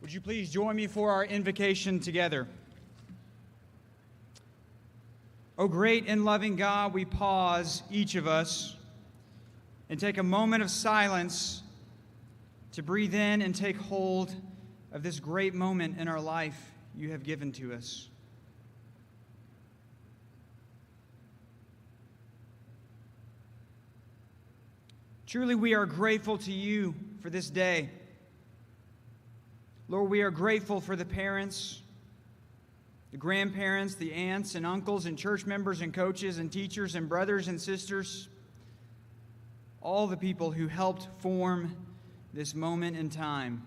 Would you please join me for our invocation together? O great and loving God, we pause, each of us, and take a moment of silence to breathe in and take hold of this great moment in our life you have given to us. Truly, we are grateful to you for this day. Lord, we are grateful for the parents, the grandparents, the aunts and uncles and church members and coaches and teachers and brothers and sisters, all the people who helped form this moment in time,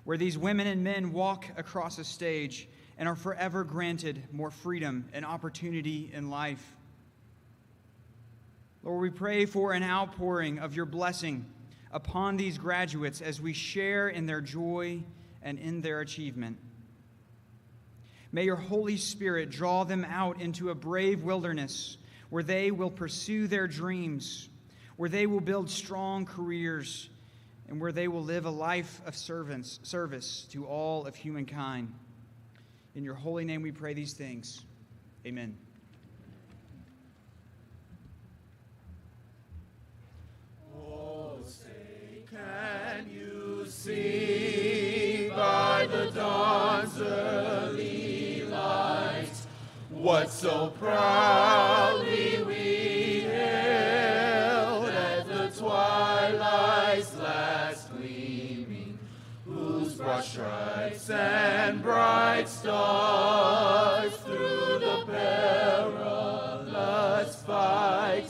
where these women and men walk across a stage and are forever granted more freedom and opportunity in life. Lord, we pray for an outpouring of your blessing upon these graduates as we share in their joy and in their achievement. May your Holy Spirit draw them out into a brave wilderness where they will pursue their dreams, where they will build strong careers, and where they will live a life of service to all of humankind. In your holy name we pray these things. Amen. Oh, say, can you see by the dawn's early light what so proudly we hailed at the twilight's last gleaming, whose broad stripes and bright stars through the perilous fight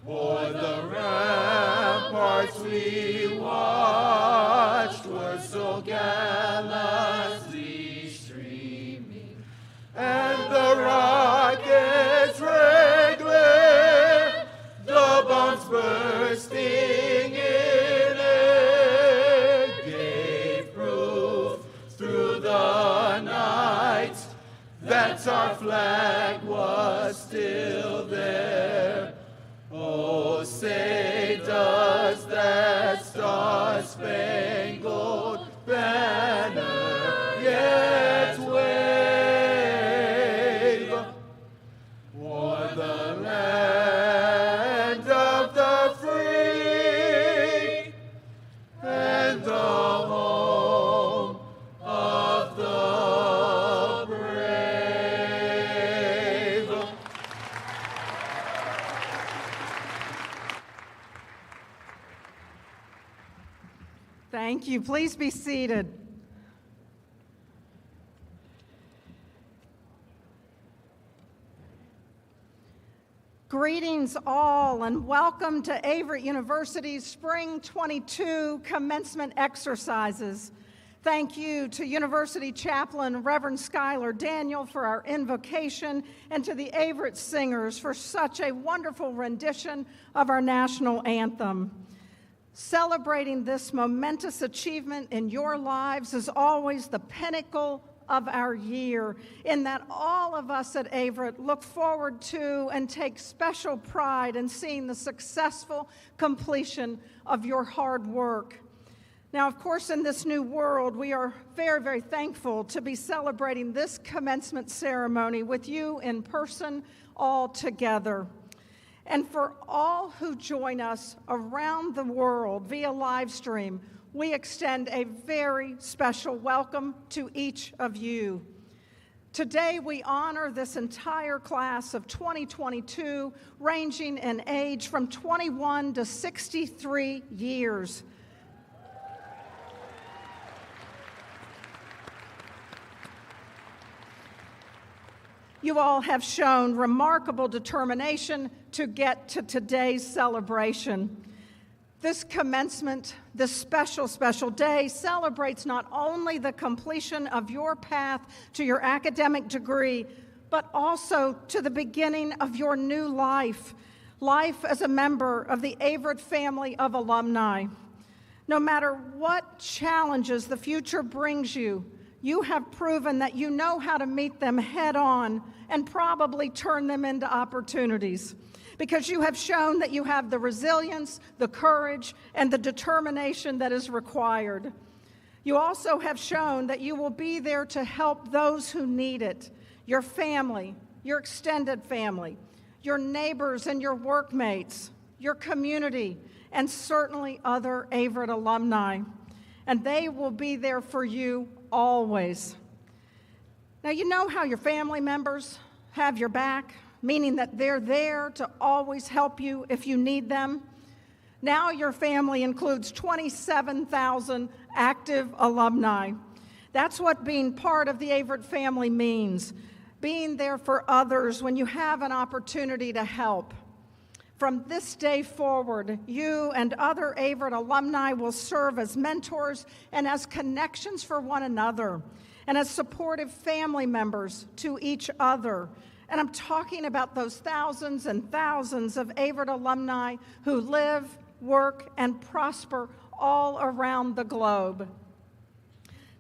o'er the ramparts we watched were so gallantly streaming, and the rockets' red glare, the bombs bursting in air, gave proof through the night that our flag was still there. Oh, say, does that star-spangled banner yet wave o'er the land of the free and the home of the brave? Thank you. Please be seated. Greetings all, and welcome to Averett University's Spring 22 Commencement exercises. Thank you to University Chaplain Reverend Schuyler Daniel for our invocation, and to the Averett singers for such a wonderful rendition of our national anthem. Celebrating this momentous achievement in your lives is always the pinnacle of our year, in that all of us at Averett look forward to and take special pride in seeing the successful completion of your hard work. Now, of course, in this new world, we are very, very thankful to be celebrating this commencement ceremony with you in person, all together. And for all who join us around the world via live stream, we extend a very special welcome to each of you. Today, we honor this entire class of 2022, ranging in age from 21 to 63 years. You all have shown remarkable determination to get to today's celebration. This commencement, this special, special day celebrates not only the completion of your path to your academic degree, but also to the beginning of your new life as a member of the Averett family of alumni. No matter what challenges the future brings you, you have proven that you know how to meet them head on and probably turn them into opportunities, because you have shown that you have the resilience, the courage, and the determination that is required. You also have shown that you will be there to help those who need it, your family, your extended family, your neighbors and your workmates, your community, and certainly other Averett alumni. And they will be there for you always. Now, you know how your family members have your back, meaning that they're there to always help you if you need them. Now your family includes 27,000 active alumni. That's what being part of the Averett family means, being there for others when you have an opportunity to help. From this day forward, you and other Averett alumni will serve as mentors and as connections for one another, and as supportive family members to each other. And I'm talking about those thousands and thousands of Averett alumni who live, work, and prosper all around the globe.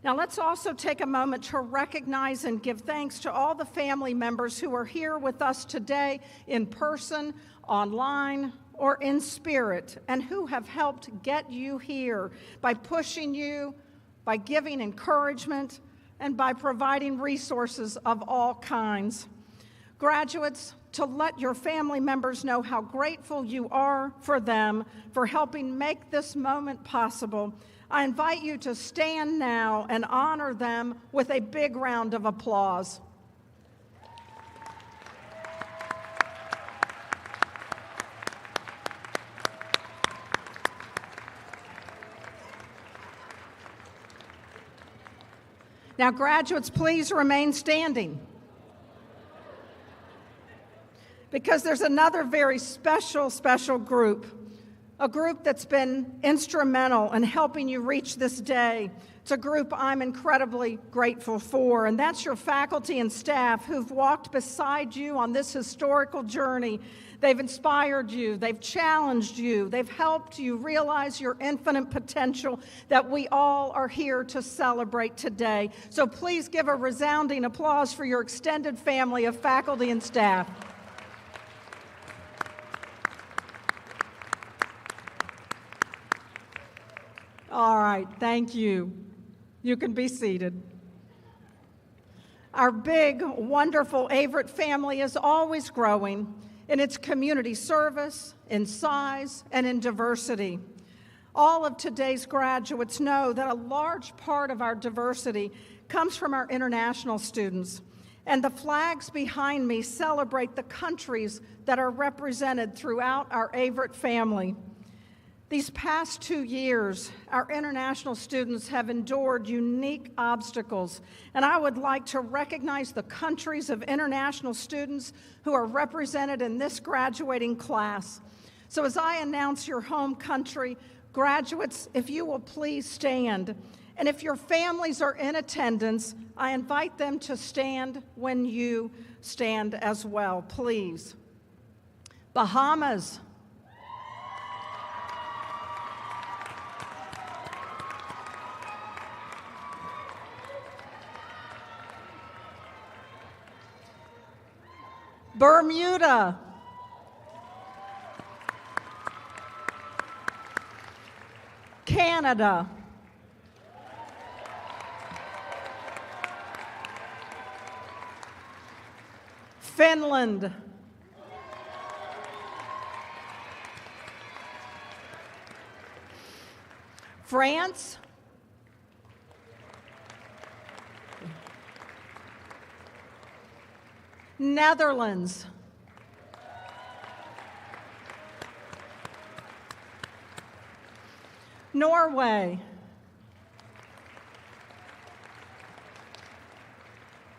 Now, let's also take a moment to recognize and give thanks to all the family members who are here with us today in person, online, or in spirit, and who have helped get you here by pushing you, by giving encouragement, and by providing resources of all kinds. Graduates, to let your family members know how grateful you are for them for helping make this moment possible, I invite you to stand now and honor them with a big round of applause. Now, graduates, please remain standing, because there's another very special group, a group that's been instrumental in helping you reach this day. It's a group I'm incredibly grateful for, and that's your faculty and staff who've walked beside you on this historical journey. They've inspired you, they've challenged you, they've helped you realize your infinite potential that we all are here to celebrate today. So please give a resounding applause for your extended family of faculty and staff. All right, thank you. You can be seated. Our big, wonderful Averett family is always growing in its community service, in size, and in diversity. All of today's graduates know that a large part of our diversity comes from our international students, and the flags behind me celebrate the countries that are represented throughout our Averett family. These past 2 years, our international students have endured unique obstacles, and I would like to recognize the countries of international students who are represented in this graduating class. So as I announce your home country, graduates, if you will please stand. And if your families are in attendance, I invite them to stand when you stand as well, please. Bahamas. Bermuda. Canada. Finland. France. Netherlands. Norway.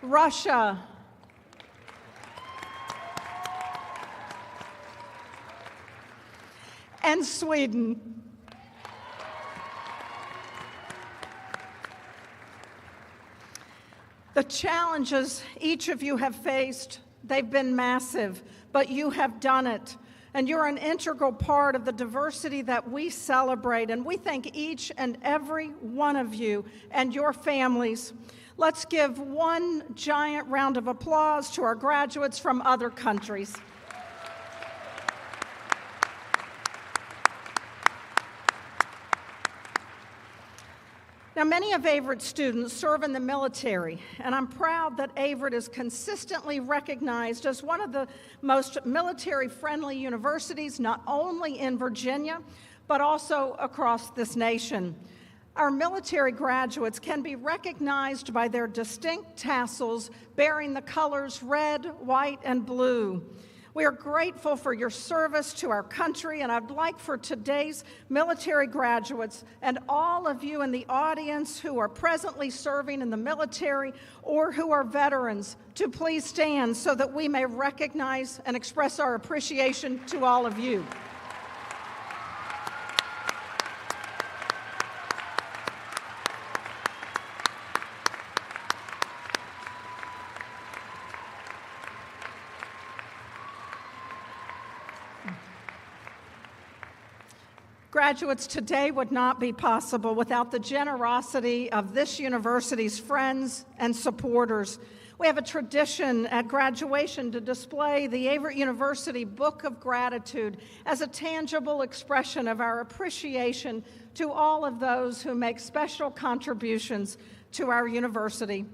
Russia. And Sweden. The challenges each of you have faced, they've been massive, but you have done it. And you're an integral part of the diversity that we celebrate, and we thank each and every one of you and your families. Let's give one giant round of applause to our graduates from other countries. Now, many of Averett's students serve in the military, and I'm proud that Averett is consistently recognized as one of the most military-friendly universities, not only in Virginia, but also across this nation. Our military graduates can be recognized by their distinct tassels bearing the colors red, white, and blue. We are grateful for your service to our country, and I'd like for today's military graduates and all of you in the audience who are presently serving in the military or who are veterans to please stand so that we may recognize and express our appreciation to all of you. Graduates, today would not be possible without the generosity of this university's friends and supporters. We have a tradition at graduation to display the Averett University Book of Gratitude as a tangible expression of our appreciation to all of those who make special contributions to our university.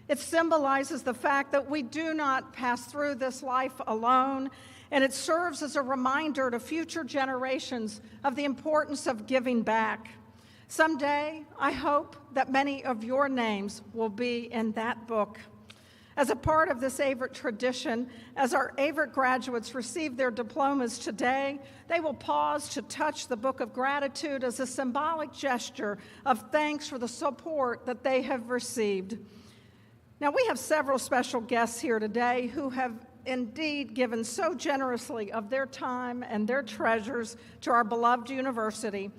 It symbolizes the fact that we do not pass through this life alone, and it serves as a reminder to future generations of the importance of giving back. Someday, I hope that many of your names will be in that book. As a part of this Averett tradition, as our Averett graduates receive their diplomas today, they will pause to touch the Book of Gratitude as a symbolic gesture of thanks for the support that they have received. Now, we have several special guests here today who have indeed given so generously of their time and their treasures to our beloved university.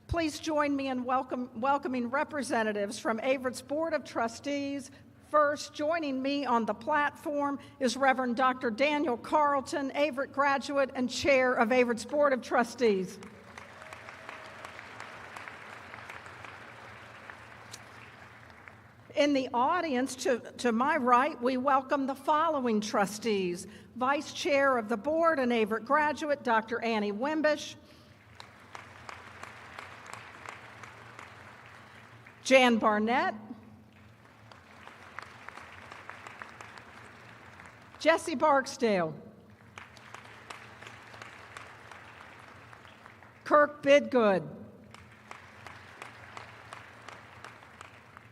Please join me in welcoming representatives from Averett's Board of Trustees. First, joining me on the platform is Reverend Dr. Daniel Carlton, Averett graduate and chair of Averett's Board of Trustees. In the audience to my right, we welcome the following trustees: Vice Chair of the Board and Averett graduate, Dr. Annie Wimbish, Jan Barnett, Jesse Barksdale, Kirk Bidgood,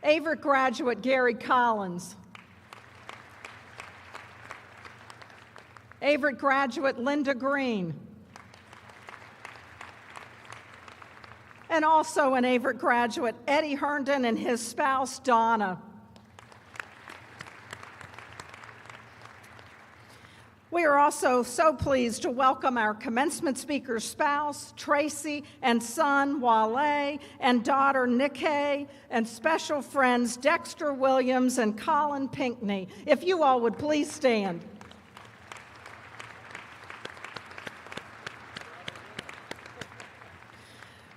Averett graduate Gary Collins, Averett graduate Linda Green, and also an Averett graduate Eddie Herndon and his spouse Donna. We are also so pleased to welcome our commencement speaker's spouse, Tracy, and son, Wale, and daughter, Nikkei, and special friends, Dexter Williams and Colin Pinkney. If you all would please stand.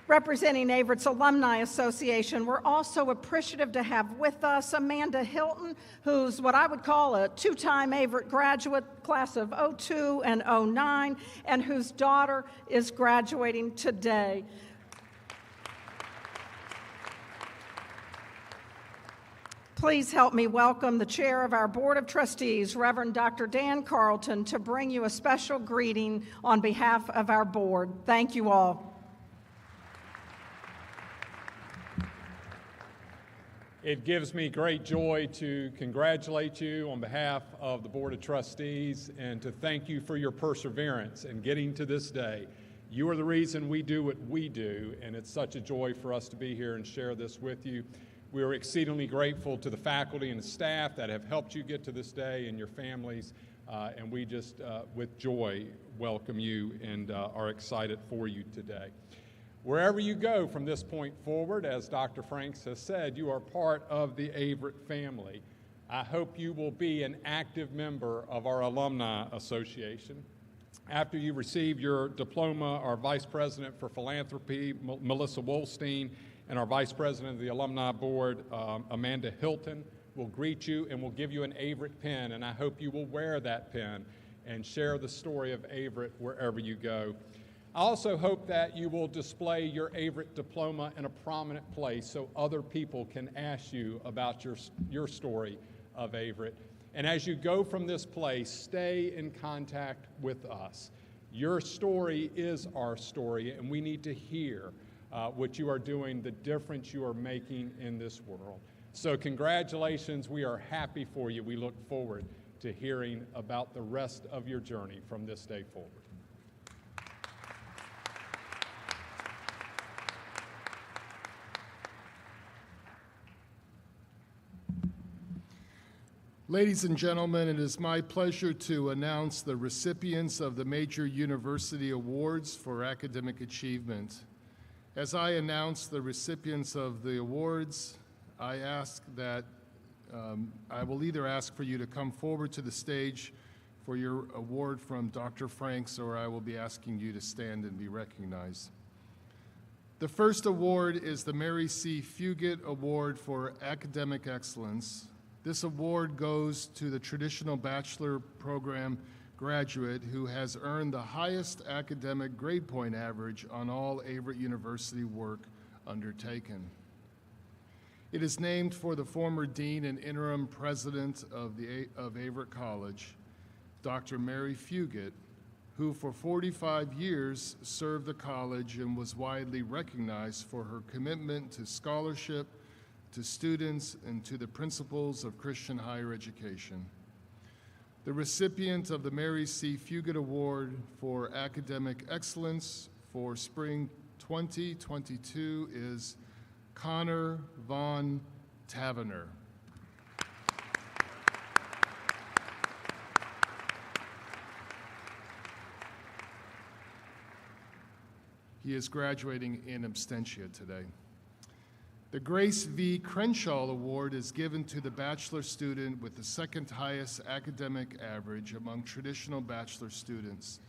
Representing Averett's Alumni Association, we're also appreciative to have with us Amanda Hilton, who's what I would call a two-time Averett graduate, class of 02 and 09, and whose daughter is graduating today. Please help me welcome the chair of our Board of Trustees, Reverend Dr. Dan Carlton, to bring you a special greeting on behalf of our board. Thank you all. It gives me great joy to congratulate you on behalf of the Board of Trustees and to thank you for your perseverance in getting to this day. You are the reason we do what we do, and it's such a joy for us to be here and share this with you. We are exceedingly grateful to the faculty and the staff that have helped you get to this day and your families, and we just, with joy, welcome you and are excited for you today. Wherever you go from this point forward, as Dr. Franks has said, you are part of the Averett family. I hope you will be an active member of our Alumni Association. After you receive your diploma, our Vice President for Philanthropy, Melissa Wolstein, and our Vice President of the Alumni Board, Amanda Hilton, will greet you and will give you an Averett pin, and I hope you will wear that pin and share the story of Averett wherever you go. I also hope that you will display your Averett diploma in a prominent place so other people can ask you about your story of Averett. And as you go from this place, stay in contact with us. Your story is our story, and we need to hear what you are doing, the difference you are making in this world. So congratulations. We are happy for you. We look forward to hearing about the rest of your journey from this day forward. Ladies and gentlemen, it is my pleasure to announce the recipients of the Major University Awards for Academic Achievement. As I announce the recipients of the awards, I will either ask for you to come forward to the stage for your award from Dr. Franks, or I will be asking you to stand and be recognized. The first award is the Mary C. Fugate Award for Academic Excellence. This award goes to the traditional bachelor program graduate who has earned the highest academic grade point average on all Averett University work undertaken. It is named for the former dean and interim president of Averett College, Dr. Mary Fugate, who for 45 years served the college and was widely recognized for her commitment to scholarship, to students, and to the principles of Christian higher education. The recipient of the Mary C. Fugate Award for Academic Excellence for Spring 2022 is Connor Von Tavener. He is graduating in absentia today. The Grace V. Crenshaw Award is given to the bachelor student with the second highest academic average among traditional bachelor students.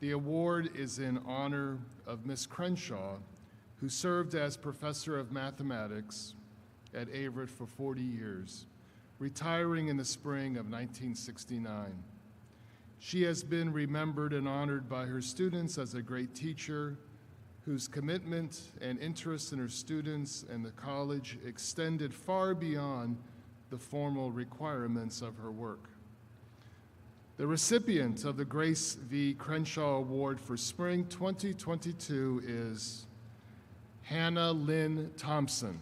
The award is in honor of Ms. Crenshaw, who served as professor of mathematics at Averett for 40 years, retiring in the spring of 1969. She has been remembered and honored by her students as a great teacher, whose commitment and interest in her students and the college extended far beyond the formal requirements of her work. The recipient of the Grace V. Crenshaw Award for Spring 2022 is Hannah Lynn Thompson.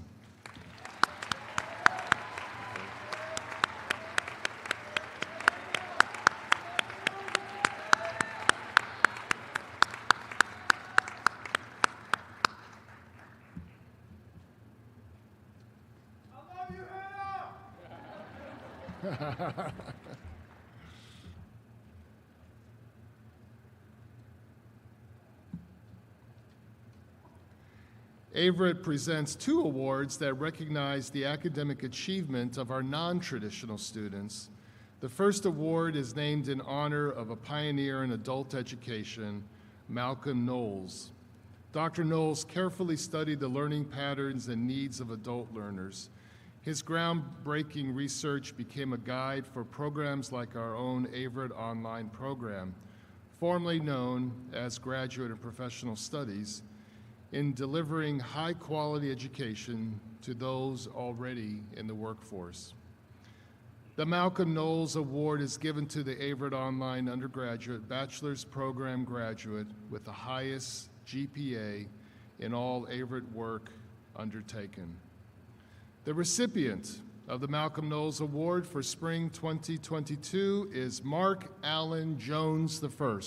Averett presents two awards that recognize the academic achievement of our non-traditional students. The first award is named in honor of a pioneer in adult education, Malcolm Knowles. Dr. Knowles carefully studied the learning patterns and needs of adult learners. His groundbreaking research became a guide for programs like our own Averett online program, formerly known as Graduate and Professional Studies, in delivering high-quality education to those already in the workforce. The Malcolm Knowles Award is given to the Averett Online undergraduate bachelor's program graduate with the highest GPA in all Averett work undertaken. The recipient of the Malcolm Knowles Award for Spring 2022 is Mark Allen Jones I.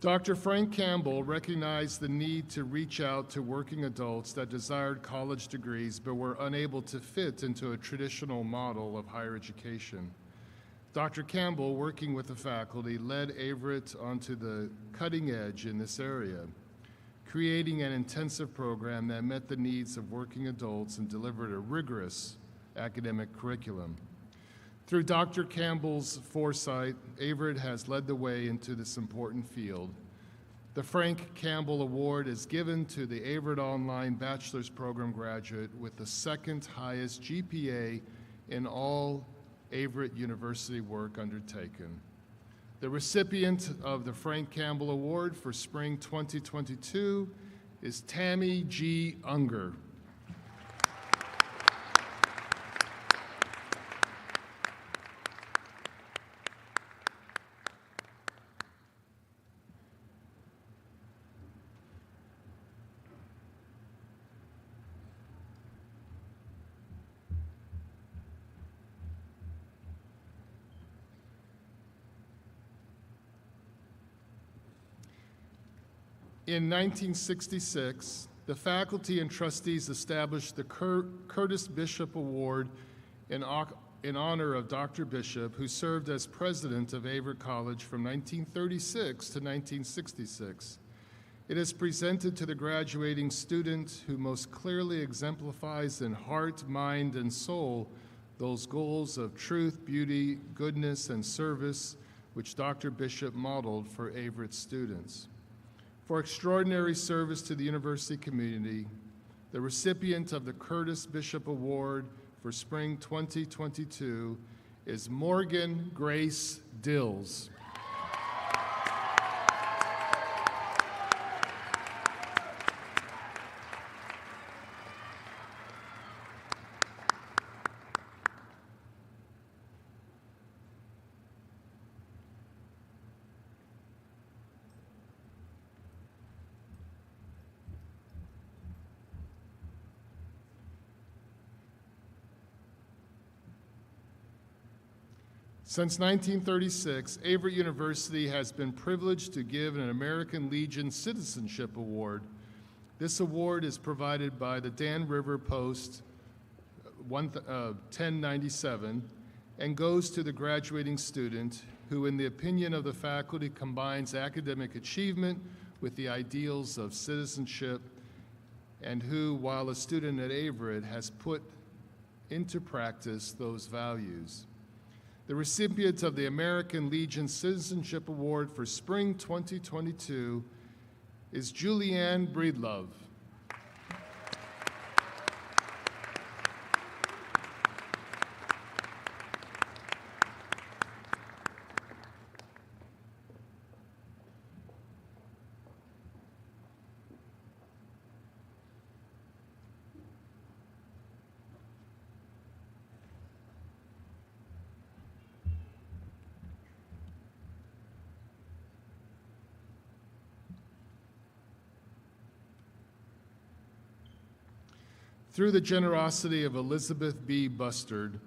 Dr. Frank Campbell recognized the need to reach out to working adults that desired college degrees but were unable to fit into a traditional model of higher education. Dr. Campbell, working with the faculty, led Averett onto the cutting edge in this area, creating an intensive program that met the needs of working adults and delivered a rigorous academic curriculum. Through Dr. Campbell's foresight, Averett has led the way into this important field. The Frank Campbell Award is given to the Averett Online Bachelor's Program graduate with the second highest GPA in all Averett University work undertaken. The recipient of the Frank Campbell Award for Spring 2022 is Tammy G. Unger. In 1966, the faculty and trustees established the Curtis Bishop Award in honor of Dr. Bishop, who served as president of Averett College from 1936 to 1966. It is presented to the graduating student who most clearly exemplifies in heart, mind, and soul those goals of truth, beauty, goodness, and service which Dr. Bishop modeled for Averett students. For extraordinary service to the university community, the recipient of the Curtis Bishop Award for Spring 2022 is Morgan Grace Dills. Since 1936, Averett University has been privileged to give an American Legion Citizenship Award. This award is provided by the Dan River Post 1097 and goes to the graduating student who, in the opinion of the faculty, combines academic achievement with the ideals of citizenship and who, while a student at Averett, has put into practice those values. The recipient of the American Legion Citizenship Award for Spring 2022 is Julianne Breedlove. Through the generosity of Elizabeth B. Bustard,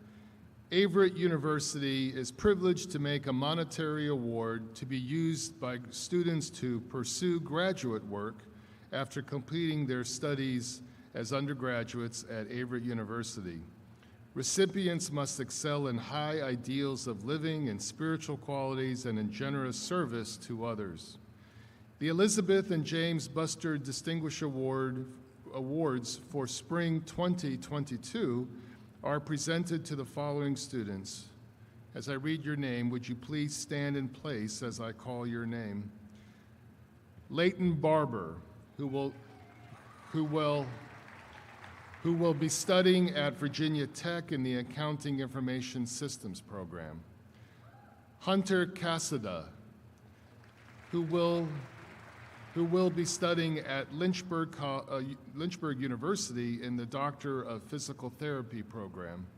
Averett University is privileged to make a monetary award to be used by students to pursue graduate work after completing their studies as undergraduates at Averett University. Recipients must excel in high ideals of living and spiritual qualities and in generous service to others. The Elizabeth and James Bustard Distinguished Awards for Spring 2022 are presented to the following students. As I read your name, would you please stand in place as I call your name? Leighton Barber, who will be studying at Virginia Tech in the Accounting Information Systems program. Hunter Cassada, who will be studying at Lynchburg University in the Doctor of Physical Therapy program.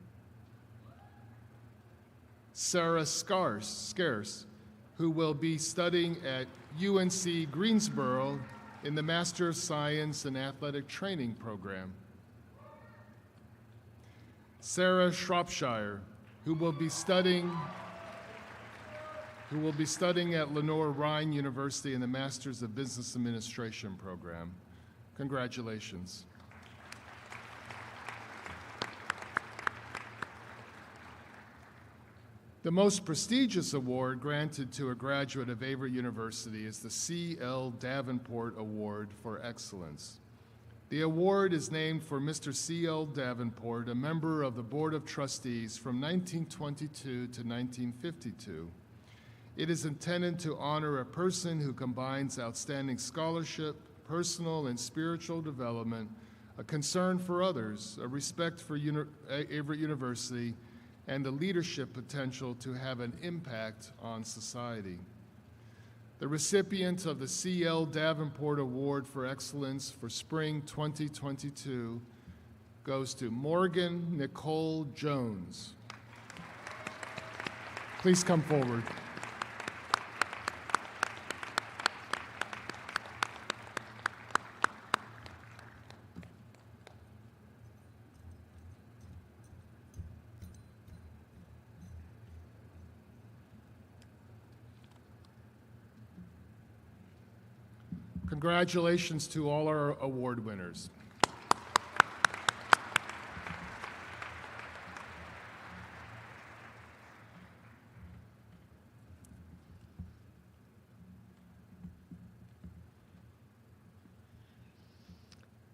Sarah Scarce, who will be studying at UNC Greensboro in the Master of Science in Athletic Training program. Sarah Shropshire, who will be studying at Lenore Rhine University in the Masters of Business Administration program. Congratulations. The most prestigious award granted to a graduate of Averett University is the C.L. Davenport Award for Excellence. The award is named for Mr. C.L. Davenport, a member of the Board of Trustees from 1922 to 1952. It is intended to honor a person who combines outstanding scholarship, personal and spiritual development, a concern for others, a respect for Averett University, and the leadership potential to have an impact on society. The recipient of the C.L. Davenport Award for Excellence for Spring 2022 goes to Morgan Nicole Jones. Please come forward. Congratulations to all our award winners.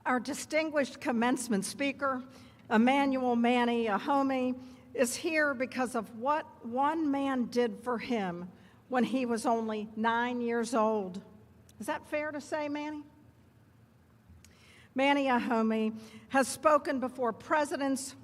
Our distinguished commencement speaker, Emmanuel Manny Ahomey, is here because of what one man did for him when he was only 9 years old. Is that fair to say, Manny? Manny Ahomey has spoken before presidents,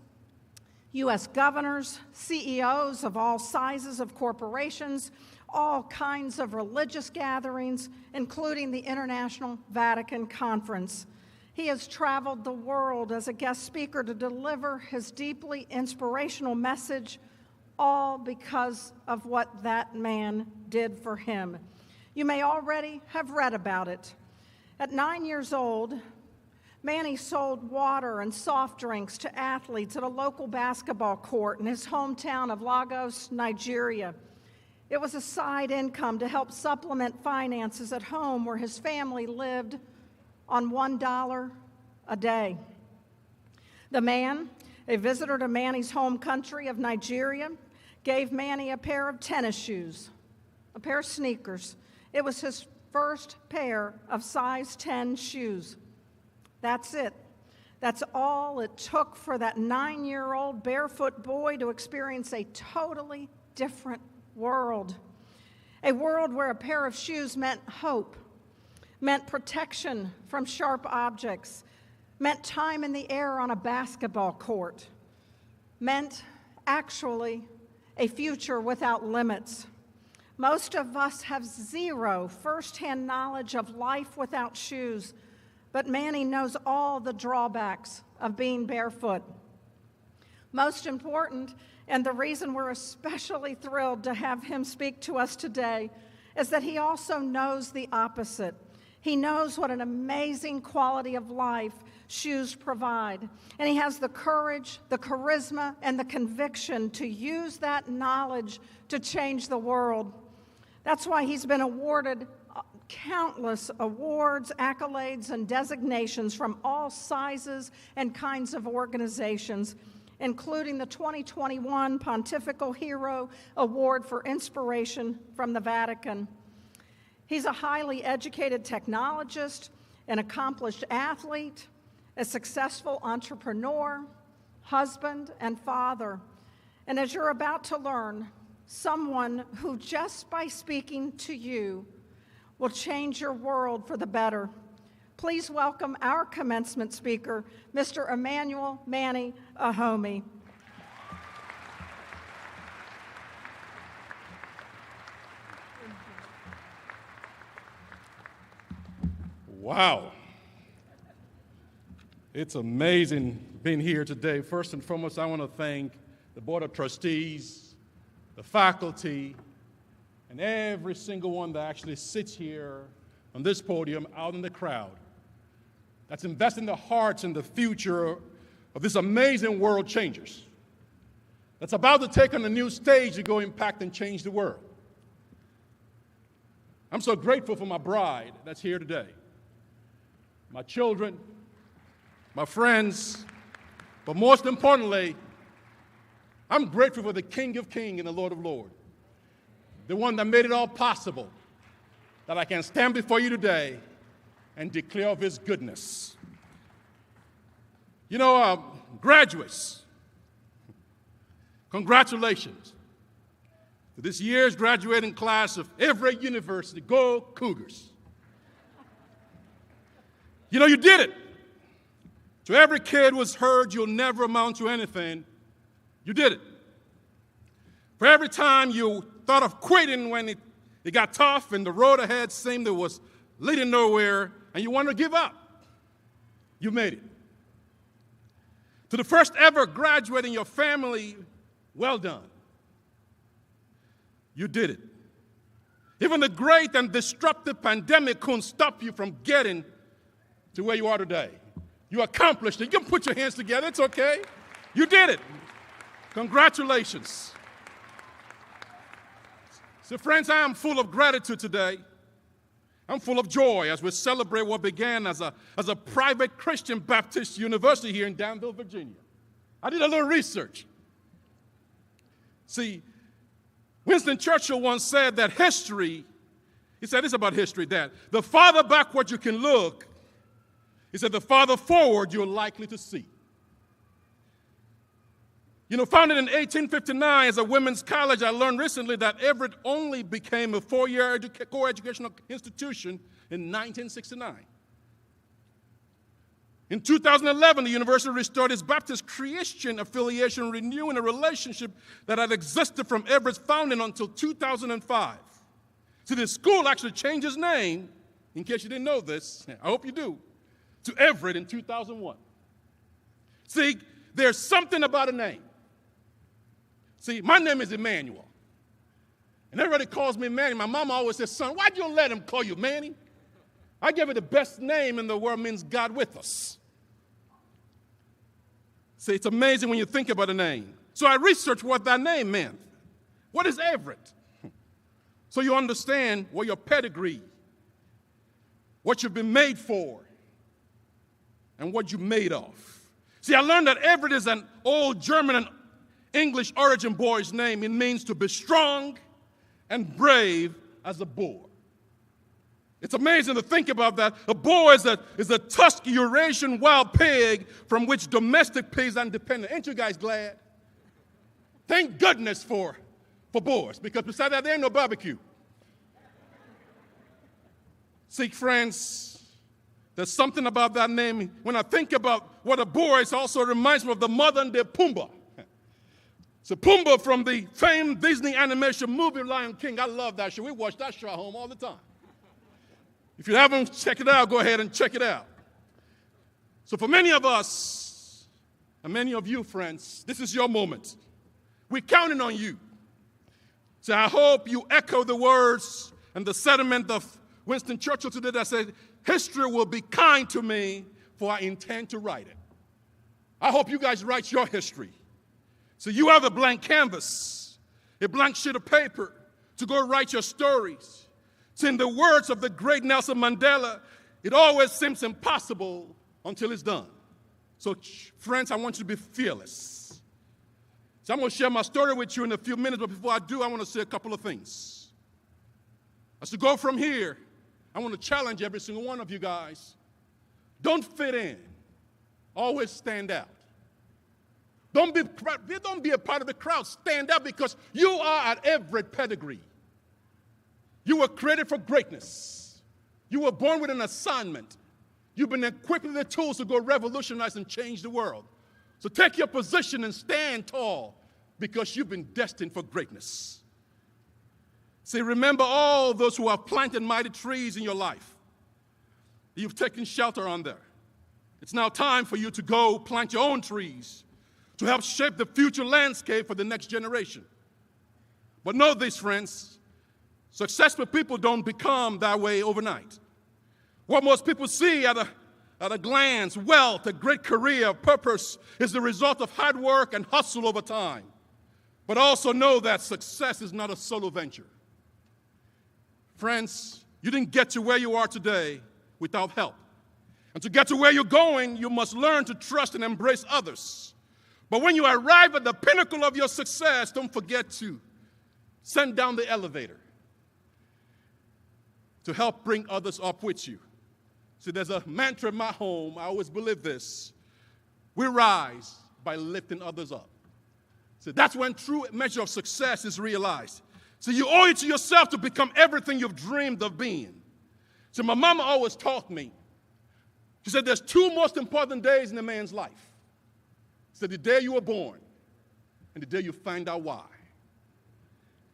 U.S. governors, CEOs of all sizes of corporations, all kinds of religious gatherings, including the International Vatican Conference. He has traveled the world as a guest speaker to deliver his deeply inspirational message, all because of what that man did for him. You may already have read about it. At 9 years old, Manny sold water and soft drinks to athletes at a local basketball court in his hometown of Lagos, Nigeria. It was a side income to help supplement finances at home where his family lived on $1 a day. The man, a visitor to Manny's home country of Nigeria, gave Manny a pair of tennis shoes, a pair of sneakers. It was his first pair of size 10 shoes. That's it. That's all it took for that 9-year-old barefoot boy to experience a totally different world. A world where a pair of shoes meant hope, meant protection from sharp objects, meant time in the air on a basketball court, meant actually a future without limits. Most of us have zero firsthand knowledge of life without shoes, but Manny knows all the drawbacks of being barefoot. Most important, and the reason we're especially thrilled to have him speak to us today, is that he also knows the opposite. He knows what an amazing quality of life shoes provide, and he has the courage, the charisma, and the conviction to use that knowledge to change the world. That's why he's been awarded countless awards, accolades, and designations from all sizes and kinds of organizations, including the 2021 Pontifical Hero Award for Inspiration from the Vatican. He's a highly educated technologist, an accomplished athlete, a successful entrepreneur, husband, and father. And as you're about to learn, someone who just by speaking to you will change your world for the better. Please welcome our commencement speaker, Mr. Emmanuel Manny Ahomey. Wow. It's amazing being here today. First and foremost, I want to thank the Board of Trustees, the faculty, and every single one that actually sits here on this podium out in the crowd that's investing their hearts in the future of this amazing world changers that's about to take on a new stage to go impact and change the world. I'm so grateful for my bride that's here today, my children, my friends, but most importantly, I'm grateful for the King of Kings and the Lord of Lords, the one that made it all possible that I can stand before you today and declare of his goodness. Graduates, congratulations to this year's graduating class of Averett University. Go Cougars. You did it. To every kid who has heard you'll never amount to anything, you did it. For every time you thought of quitting when it got tough and the road ahead seemed it was leading nowhere and you wanted to give up, you made it. To the first ever graduate in your family, well done. You did it. Even the great and disruptive pandemic couldn't stop you from getting to where you are today. You accomplished it. You can put your hands together. It's okay. You did it. Congratulations. So, friends, I am full of gratitude today. I'm full of joy as we celebrate what began as a private Christian Baptist university here in Danville, Virginia. I did a little research. See, Winston Churchill once said that he said this about history, that the farther backward you can look, he said, the farther forward you're likely to see. Founded in 1859 as a women's college, I learned recently that Averett only became a four-year co-educational institution in 1969. In 2011, the university restored its Baptist Christian affiliation, renewing a relationship that had existed from Averett's founding until 2005. See, the school actually changed its name, in case you didn't know this, I hope you do, to Averett in 2001. See, there's something about a name. See, my name is Emmanuel. And everybody calls me Manny. My mom always says, son, why'd you let him call you Manny? I gave it the best name in the world, means God with us. See, it's amazing when you think about a name. So I researched what that name meant. What is Averett? So you understand what your pedigree, what you've been made for, and what you're made of. See, I learned that Averett is an old German and English origin boy's name. It means to be strong and brave as a boar. It's amazing to think about that. A boar is a tusky Eurasian wild pig from which domestic pigs are independent. Ain't you guys glad? Thank goodness for boars, because besides that, there ain't no barbecue. See, friends, there's something about that name. When I think about what a boar is, it also reminds me of the mother and the Pumbaa. So Pumbaa from the famed Disney animation movie Lion King. I love that show. We watch that show at home all the time. If you haven't checked it out, go ahead and check it out. So for many of us, and many of you, friends, this is your moment. We're counting on you. So I hope you echo the words and the sentiment of Winston Churchill today that said, history will be kind to me, for I intend to write it. I hope you guys write your history. So you have a blank canvas, a blank sheet of paper to go write your stories. So in the words of the great Nelson Mandela, it always seems impossible until it's done. So friends, I want you to be fearless. So I'm going to share my story with you in a few minutes, but before I do, I want to say a couple of things. As to go from here, I want to challenge every single one of you guys. Don't fit in. Always stand out. Don't be a part of the crowd. Stand out, because you are at every pedigree. You were created for greatness. You were born with an assignment. You've been equipped with the tools to go revolutionize and change the world. So take your position and stand tall, because you've been destined for greatness. See, remember all those who have planted mighty trees in your life. You've taken shelter under. It's now time for you to go plant your own trees to help shape the future landscape for the next generation. But know this, friends, successful people don't become that way overnight. What most people see at a glance, wealth, a great career, purpose, is the result of hard work and hustle over time. But also know that success is not a solo venture. Friends, you didn't get to where you are today without help. And to get to where you're going, you must learn to trust and embrace others. But when you arrive at the pinnacle of your success, don't forget to send down the elevator to help bring others up with you. See, there's a mantra in my home. I always believe this. We rise by lifting others up. So that's when true measure of success is realized. So you owe it to yourself to become everything you've dreamed of being. So my mama always taught me, she said there's two most important days in a man's life. She said the day you were born and the day you find out why.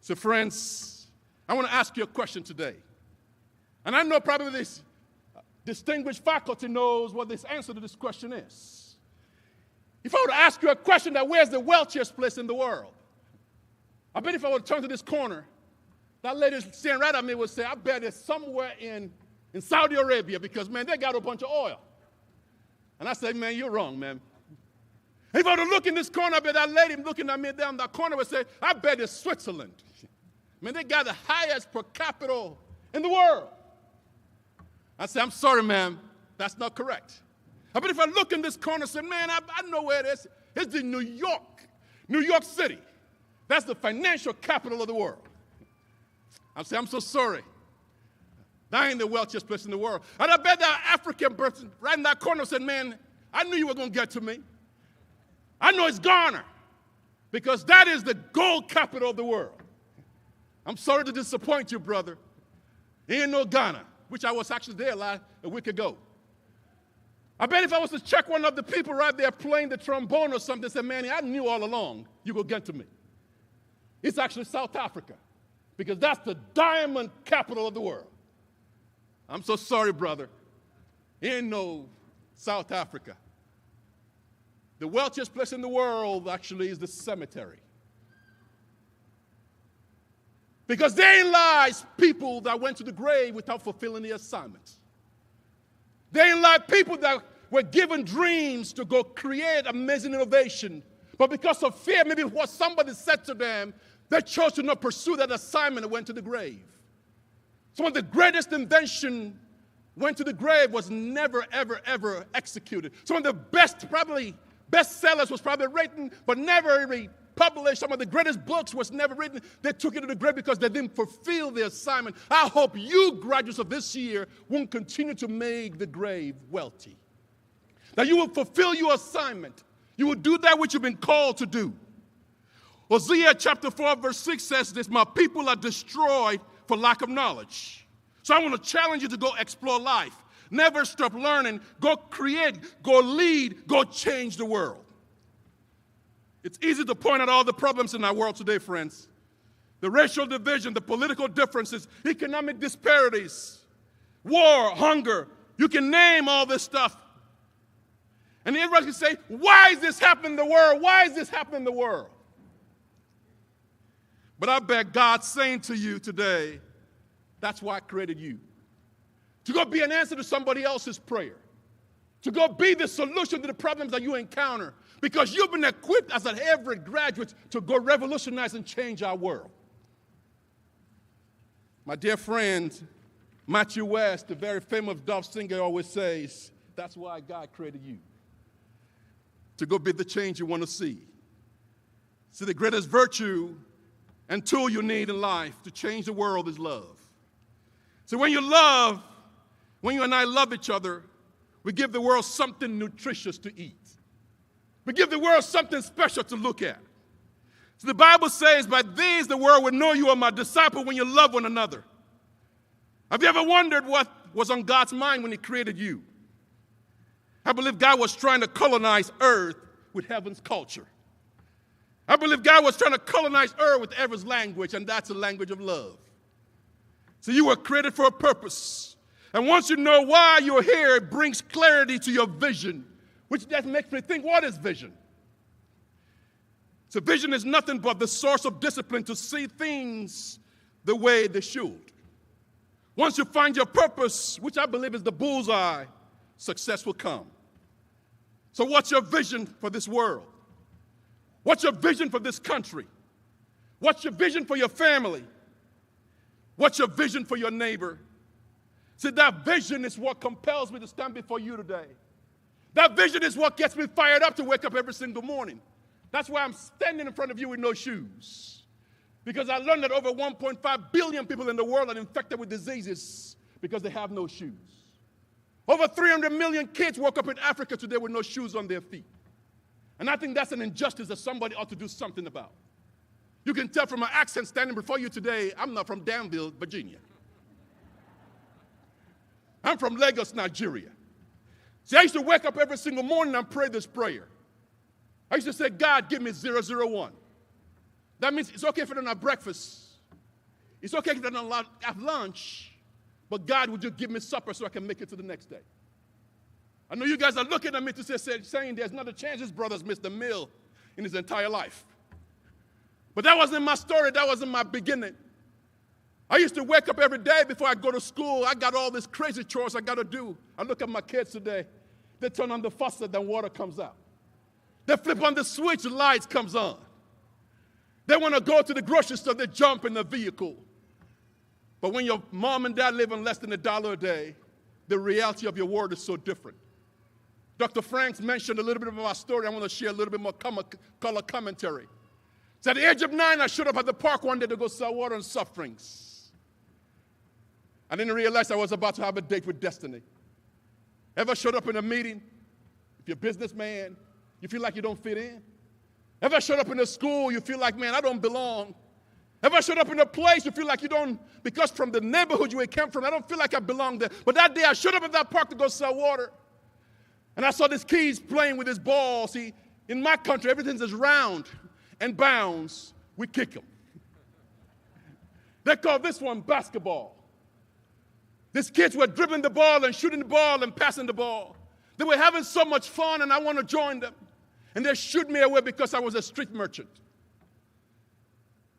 So friends, I want to ask you a question today. And I know probably this distinguished faculty knows what this answer to this question is. If I were to ask you a question that where's the wealthiest place in the world? I bet if I were to turn to this corner, that lady standing right at me would say, I bet it's somewhere in Saudi Arabia because, man, they got a bunch of oil. And I say, man, you're wrong, man. If I were to look in this corner, I bet that lady looking at me down that corner would say, I bet it's Switzerland. Man, they got the highest per capita in the world. I say, I'm sorry, ma'am, that's not correct. I bet if I look in this corner and say, man, I know where it is. It's in New York City. That's the financial capital of the world. I say, I'm so sorry. That ain't the wealthiest place in the world. And I bet that African person right in that corner said, man, I knew you were going to get to me. I know it's Ghana because that is the gold capital of the world. I'm sorry to disappoint you, brother. There ain't no Ghana, which I was actually there a week ago. I bet if I was to check one of the people right there playing the trombone or something, say, man, I knew all along you would get to me. It's actually South Africa because that's the diamond capital of the world. I'm so sorry, brother. Ain't no South Africa. The wealthiest place in the world actually is the cemetery. Because therein lies people that went to the grave without fulfilling the assignment. Therein lie people that were given dreams to go create amazing innovation. But because of fear, maybe what somebody said to them, they chose to not pursue that assignment and went to the grave. Some of the greatest invention went to the grave was never, ever, ever executed. Some of the bestsellers was probably written, but never really published. Some of the greatest books was never written. They took it to the grave because they didn't fulfill the assignment. I hope you graduates of this year won't continue to make the grave wealthy. That you will fulfill your assignment. You will do that which you've been called to do. Hosea chapter 4 verse 6 says this, my people are destroyed for lack of knowledge. So I want to challenge you to go explore life. Never stop learning. Go create, go lead, go change the world. It's easy to point out all the problems in our world today, friends. The racial division, the political differences, economic disparities, war, hunger. You can name all this stuff. And everybody can say, why is this happening in the world? Why is this happening in the world? But I bet God's saying to you today, that's why I created you. To go be an answer to somebody else's prayer. To go be the solution to the problems that you encounter. Because you've been equipped as an Averett graduate to go revolutionize and change our world. My dear friend, Matthew West, the very famous Dove singer, always says, that's why God created you. To go be the change you want to see. See, the greatest virtue and tool you need in life to change the world is love. So when you and I love each other, we give the world something nutritious to eat. We give the world something special to look at. So the Bible says, by these the world will know you are my disciple when you love one another. Have you ever wondered what was on God's mind when he created you? I believe God was trying to colonize earth with heaven's culture. I believe God was trying to colonize earth with heaven's language, and that's the language of love. So you were created for a purpose. And once you know why you're here, it brings clarity to your vision, which just makes me think, what is vision? So vision is nothing but the source of discipline to see things the way they should. Once you find your purpose, which I believe is the bullseye, success will come. So what's your vision for this world? What's your vision for this country? What's your vision for your family? What's your vision for your neighbor? See, that vision is what compels me to stand before you today. That vision is what gets me fired up to wake up every single morning. That's why I'm standing in front of you with no shoes. Because I learned that over 1.5 billion people in the world are infected with diseases because they have no shoes. Over 300 million kids woke up in Africa today with no shoes on their feet. And I think that's an injustice that somebody ought to do something about. You can tell from my accent standing before you today, I'm not from Danville, Virginia. I'm from Lagos, Nigeria. See, I used to wake up every single morning and pray this prayer. I used to say, God, give me 001. That means it's okay if I don't have breakfast. It's okay if I don't have lunch. But God, would you give me supper so I can make it to the next day? I know you guys are looking at me to saying there's not a chance this brother's missed a meal in his entire life. But that wasn't my story. That wasn't my beginning. I used to wake up every day before I go to school. I got all these crazy chores I got to do. I look at my kids today. They turn on the faucet, then water comes out. They flip on the switch, the lights comes on. They want to go to the grocery store, they jump in the vehicle. But when your mom and dad live on less than $1 a day, the reality of your world is so different. Dr. Franks mentioned a little bit of my story. I want to share a little bit more color commentary. So at the age of 9, I showed up at the park one day to go sell water and soft drinks. I didn't realize I was about to have a date with destiny. Ever showed up in a meeting? If you're a businessman, you feel like you don't fit in? Ever showed up in a school, you feel like, man, I don't belong? Ever showed up in a place, you feel like you don't, because from the neighborhood you came from, I don't feel like I belong there. But that day I showed up at that park to go sell water. And I saw these kids playing with this ball. See, in my country, everything's just round and bounds. We kick them. They call this one basketball. These kids were dribbling the ball and shooting the ball and passing the ball. They were having so much fun, and I want to join them. And they shooed me away because I was a street merchant.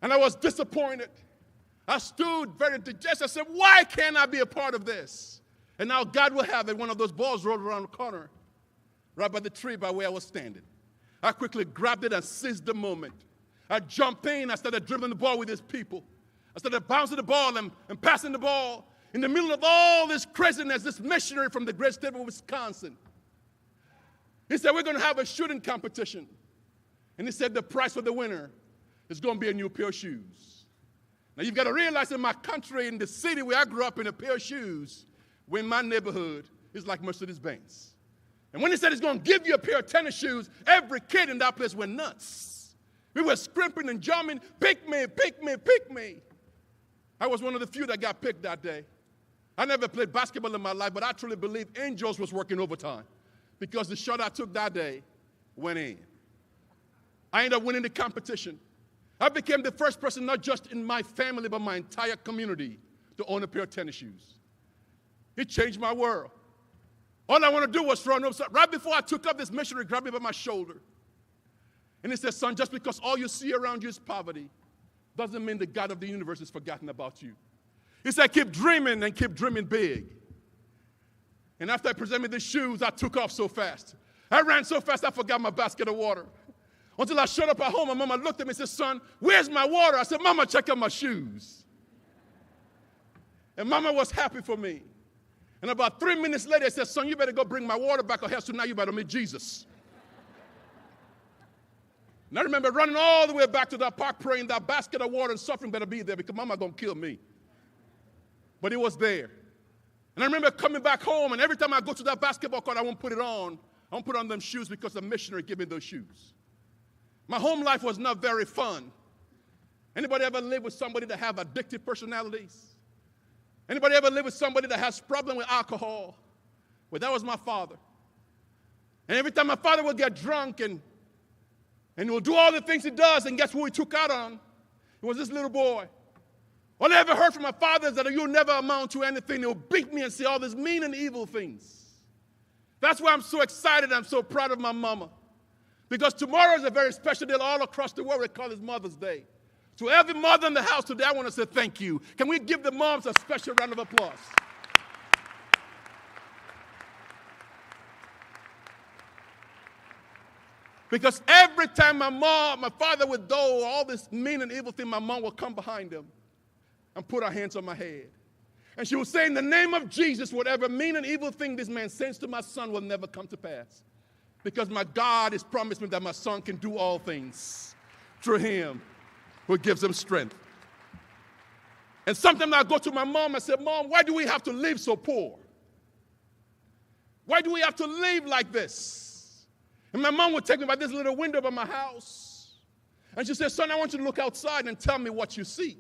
And I was disappointed. I stood very dejected. I said, why can't I be a part of this? And now God will have it. One of those balls rolled around the corner, right by the tree by where I was standing. I quickly grabbed it and seized the moment. I jumped in. I started dribbling the ball with these people. I started bouncing the ball and passing the ball. In the middle of all this craziness, this missionary from the great state of Wisconsin, he said, we're going to have a shooting competition. And he said the prize for the winner is going to be a new pair of shoes. Now, you've got to realize in my country, in the city where I grew up, in a pair of shoes, in my neighborhood, is like Mercedes-Benz. And when he said he's going to give you a pair of tennis shoes, every kid in that place went nuts. We were scrimping and jumping, pick me, pick me, pick me. I was one of the few that got picked that day. I never played basketball in my life, but I truly believe angels was working overtime because the shot I took that day went in. I ended up winning the competition. I became the first person, not just in my family, but my entire community, to own a pair of tennis shoes. It changed my world. All I want to do was run over. Right before I took up, this missionary grabbed me by my shoulder. And he said, son, just because all you see around you is poverty doesn't mean the God of the universe has forgotten about you. He said, keep dreaming and keep dreaming big. And after I presented me the shoes, I took off so fast. I ran so fast I forgot my basket of water. Until I showed up at home, my mama looked at me and said, son, where's my water? I said, mama, check out my shoes. And mama was happy for me. And about 3 minutes later, I said, son, you better go bring my water back or else tonight you better meet Jesus. And I remember running all the way back to that park praying that basket of water and suffering better be there because mama going to kill me. But it was there. And I remember coming back home, and every time I go to that basketball court, I won't put it on. I won't put on them shoes because the missionary gave me those shoes. My home life was not very fun. Anybody ever live with somebody that have addictive personalities? Anybody ever live with somebody that has problem with alcohol? Well, that was my father. And every time my father would get drunk and he would do all the things he does, and guess who he took out on? It was this little boy. All I ever heard from my father is that you'll never amount to anything. He'll beat me and say all these mean and evil things. That's why I'm so excited. I'm so proud of my mama. Because tomorrow is a very special day all across the world. We call it Mother's Day. To every mother in the house today, I want to say thank you. Can we give the moms a special round of applause? Because every time my father would do all this mean and evil thing, my mom would come behind him and put her hands on my head. And she would say, in the name of Jesus, whatever mean and evil thing this man sends to my son will never come to pass. Because my God has promised me that my son can do all things through him who gives him strength. And sometimes I go to my mom and say, Mom, why do we have to live so poor? Why do we have to live like this? And my mom would take me by this little window by my house. And she said, son, I want you to look outside and tell me what you see.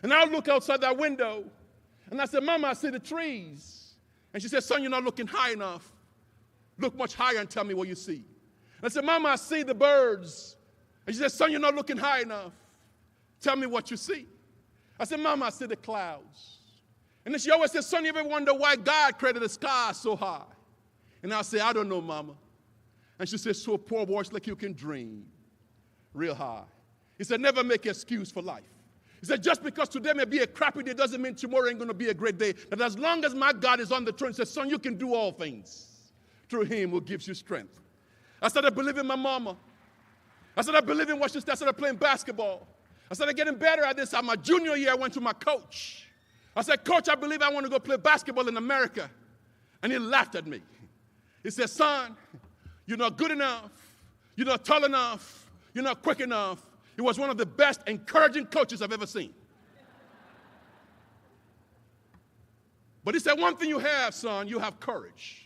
And I would look outside that window. And I said, Mama, I see the trees. And she said, son, you're not looking high enough. Look much higher and tell me what you see. And I said, Mama, I see the birds. And she said, son, you're not looking high enough. Tell me what you see. I said, Mama, I see the clouds. And then she always said, son, you ever wonder why God created the sky so high? And I say, I don't know, Mama. And she said, so poor boys like you can dream real high. He said, never make an excuse for life. He said, just because today may be a crappy day doesn't mean tomorrow ain't going to be a great day. That as long as my God is on the throne, he said, son, you can do all things through him who gives you strength. I started believing my mama. I started believing what she said. I started playing basketball. I started getting better at this. My junior year, I went to my coach. I said, Coach, I believe I want to go play basketball in America. And he laughed at me. He said, son, you're not good enough. You're not tall enough. You're not quick enough. He was one of the best encouraging coaches I've ever seen. But he said, one thing you have, son, you have courage.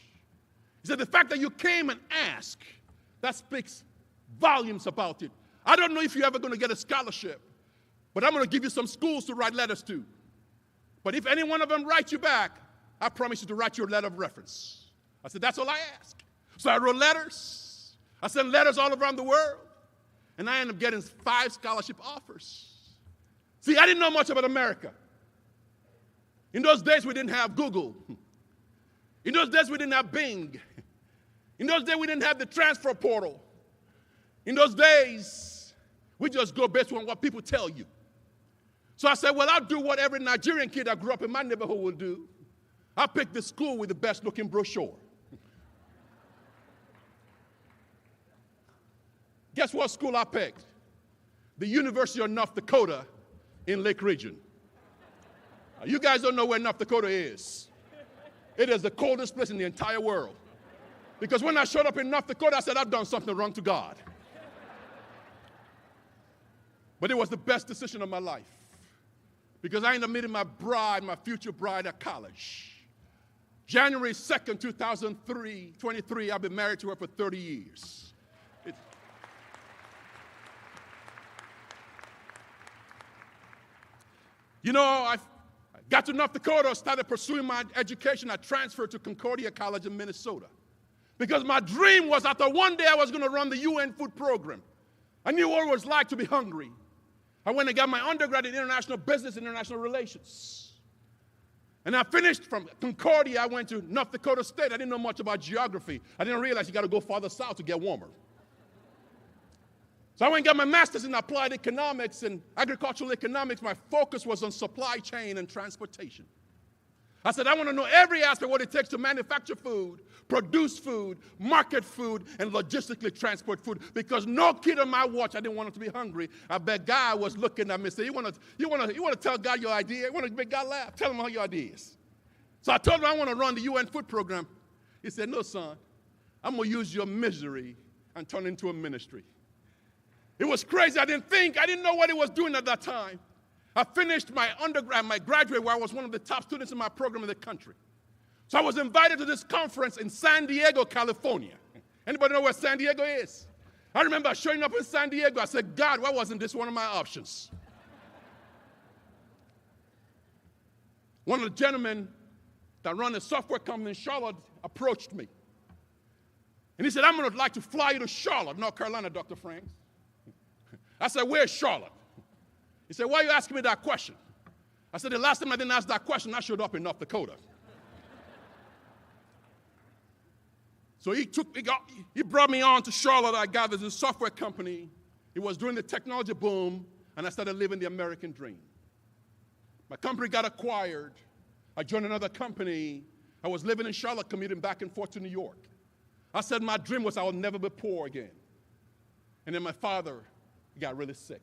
He said, the fact that you came and asked, that speaks volumes about it. I don't know if you're ever going to get a scholarship, but I'm going to give you some schools to write letters to. But if any one of them write you back, I promise you to write your letter of reference. I said, that's all I ask. So I wrote letters. I sent letters all around the world. And I ended up getting 5 scholarship offers. See, I didn't know much about America. In those days, we didn't have Google. In those days, we didn't have Bing. In those days, we didn't have the transfer portal. In those days, we just go based on what people tell you. So I said, well, I'll do what every Nigerian kid that grew up in my neighborhood will do. I'll pick the school with the best-looking brochure. Guess what school I picked? The University of North Dakota in Lake Region. You guys don't know where North Dakota is. It is the coldest place in the entire world. Because when I showed up in North Dakota, I said, I've done something wrong to God. But it was the best decision of my life. Because I ended up meeting my bride, my future bride at college. January 2nd, 2023, I've been married to her for 30 years. You know, I got to North Dakota, started pursuing my education. I transferred to Concordia College in Minnesota. Because my dream was that one day I was going to run the UN food program. I knew what it was like to be hungry. I went and got my undergrad in international business and international relations. And I finished from Concordia. I went to North Dakota State. I didn't know much about geography. I didn't realize you got to go farther south to get warmer. So I went and got my master's in applied economics and agricultural economics. My focus was on supply chain and transportation. I said, I want to know every aspect of what it takes to manufacture food, produce food, market food, and logistically transport food. Because no kid on my watch, I didn't want him to be hungry. I bet God was looking at me and said, you want to tell God your idea? You want to make God laugh? Tell him how your idea is. So I told him I want to run the UN food program. He said, no, son, I'm going to use your misery and turn it into a ministry. It was crazy. I didn't know what he was doing at that time. I finished my undergrad, my graduate, where I was one of the top students in my program in the country. So I was invited to this conference in San Diego, California. Anybody know where San Diego is? I remember showing up in San Diego. I said, God, why wasn't this one of my options? One of the gentlemen that run a software company in Charlotte approached me. And he said, I'm going to like to fly you to Charlotte, North Carolina, Dr. Franks. I said, where's Charlotte? He said, why are you asking me that question? I said, the last time I didn't ask that question, I showed up in North Dakota. So he brought me on to Charlotte. I got this software company. It was during the technology boom, and I started living the American dream. My company got acquired. I joined another company. I was living in Charlotte, commuting back and forth to New York. I said my dream was I would never be poor again. And then my father got really sick.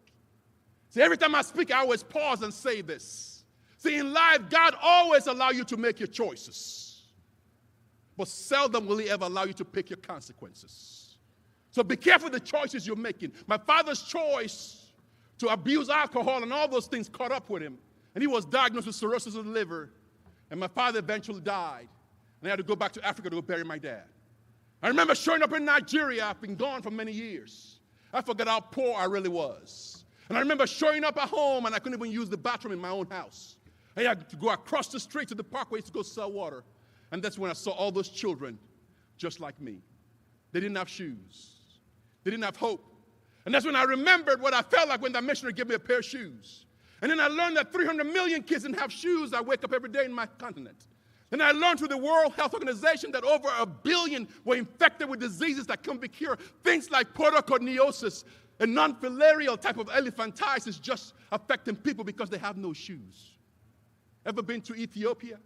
See, every time I speak, I always pause and say this. See, in life, God always allows you to make your choices. But seldom will he ever allow you to pick your consequences. So be careful the choices you're making. My father's choice to abuse alcohol and all those things caught up with him. And he was diagnosed with cirrhosis of the liver. And my father eventually died. And I had to go back to Africa to go bury my dad. I remember showing up in Nigeria. I've been gone for many years. I forgot how poor I really was. And I remember showing up at home, and I couldn't even use the bathroom in my own house. I had to go across the street to the parkway to go sell water. And that's when I saw all those children just like me. They didn't have shoes. They didn't have hope. And that's when I remembered what I felt like when that missionary gave me a pair of shoes. And then I learned that 300 million kids didn't have shoes. I wake up every day in my continent. Then I learned through the World Health Organization that over 1 billion were infected with diseases that can't be cured. Things like portoconiosis, a non-filarial type of elephantiasis just affecting people because they have no shoes. Ever been to Ethiopia?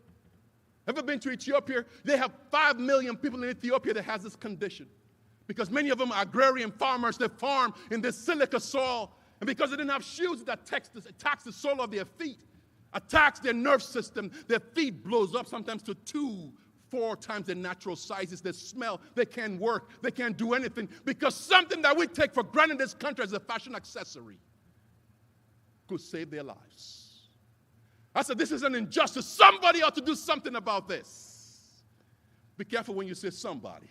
Ever been to Ethiopia? They have 5 million people in Ethiopia that has this condition. Because many of them are agrarian farmers. They farm in this silica soil. And because they didn't have shoes, it attacks the sole of their feet, attacks their nerve system. Their feet blows up sometimes to 2-4 times their natural sizes. They smell. They can't work. They can't do anything. Because something that we take for granted in this country as a fashion accessory could save their lives. I said, this is an injustice. Somebody ought to do something about this. Be careful when you say somebody.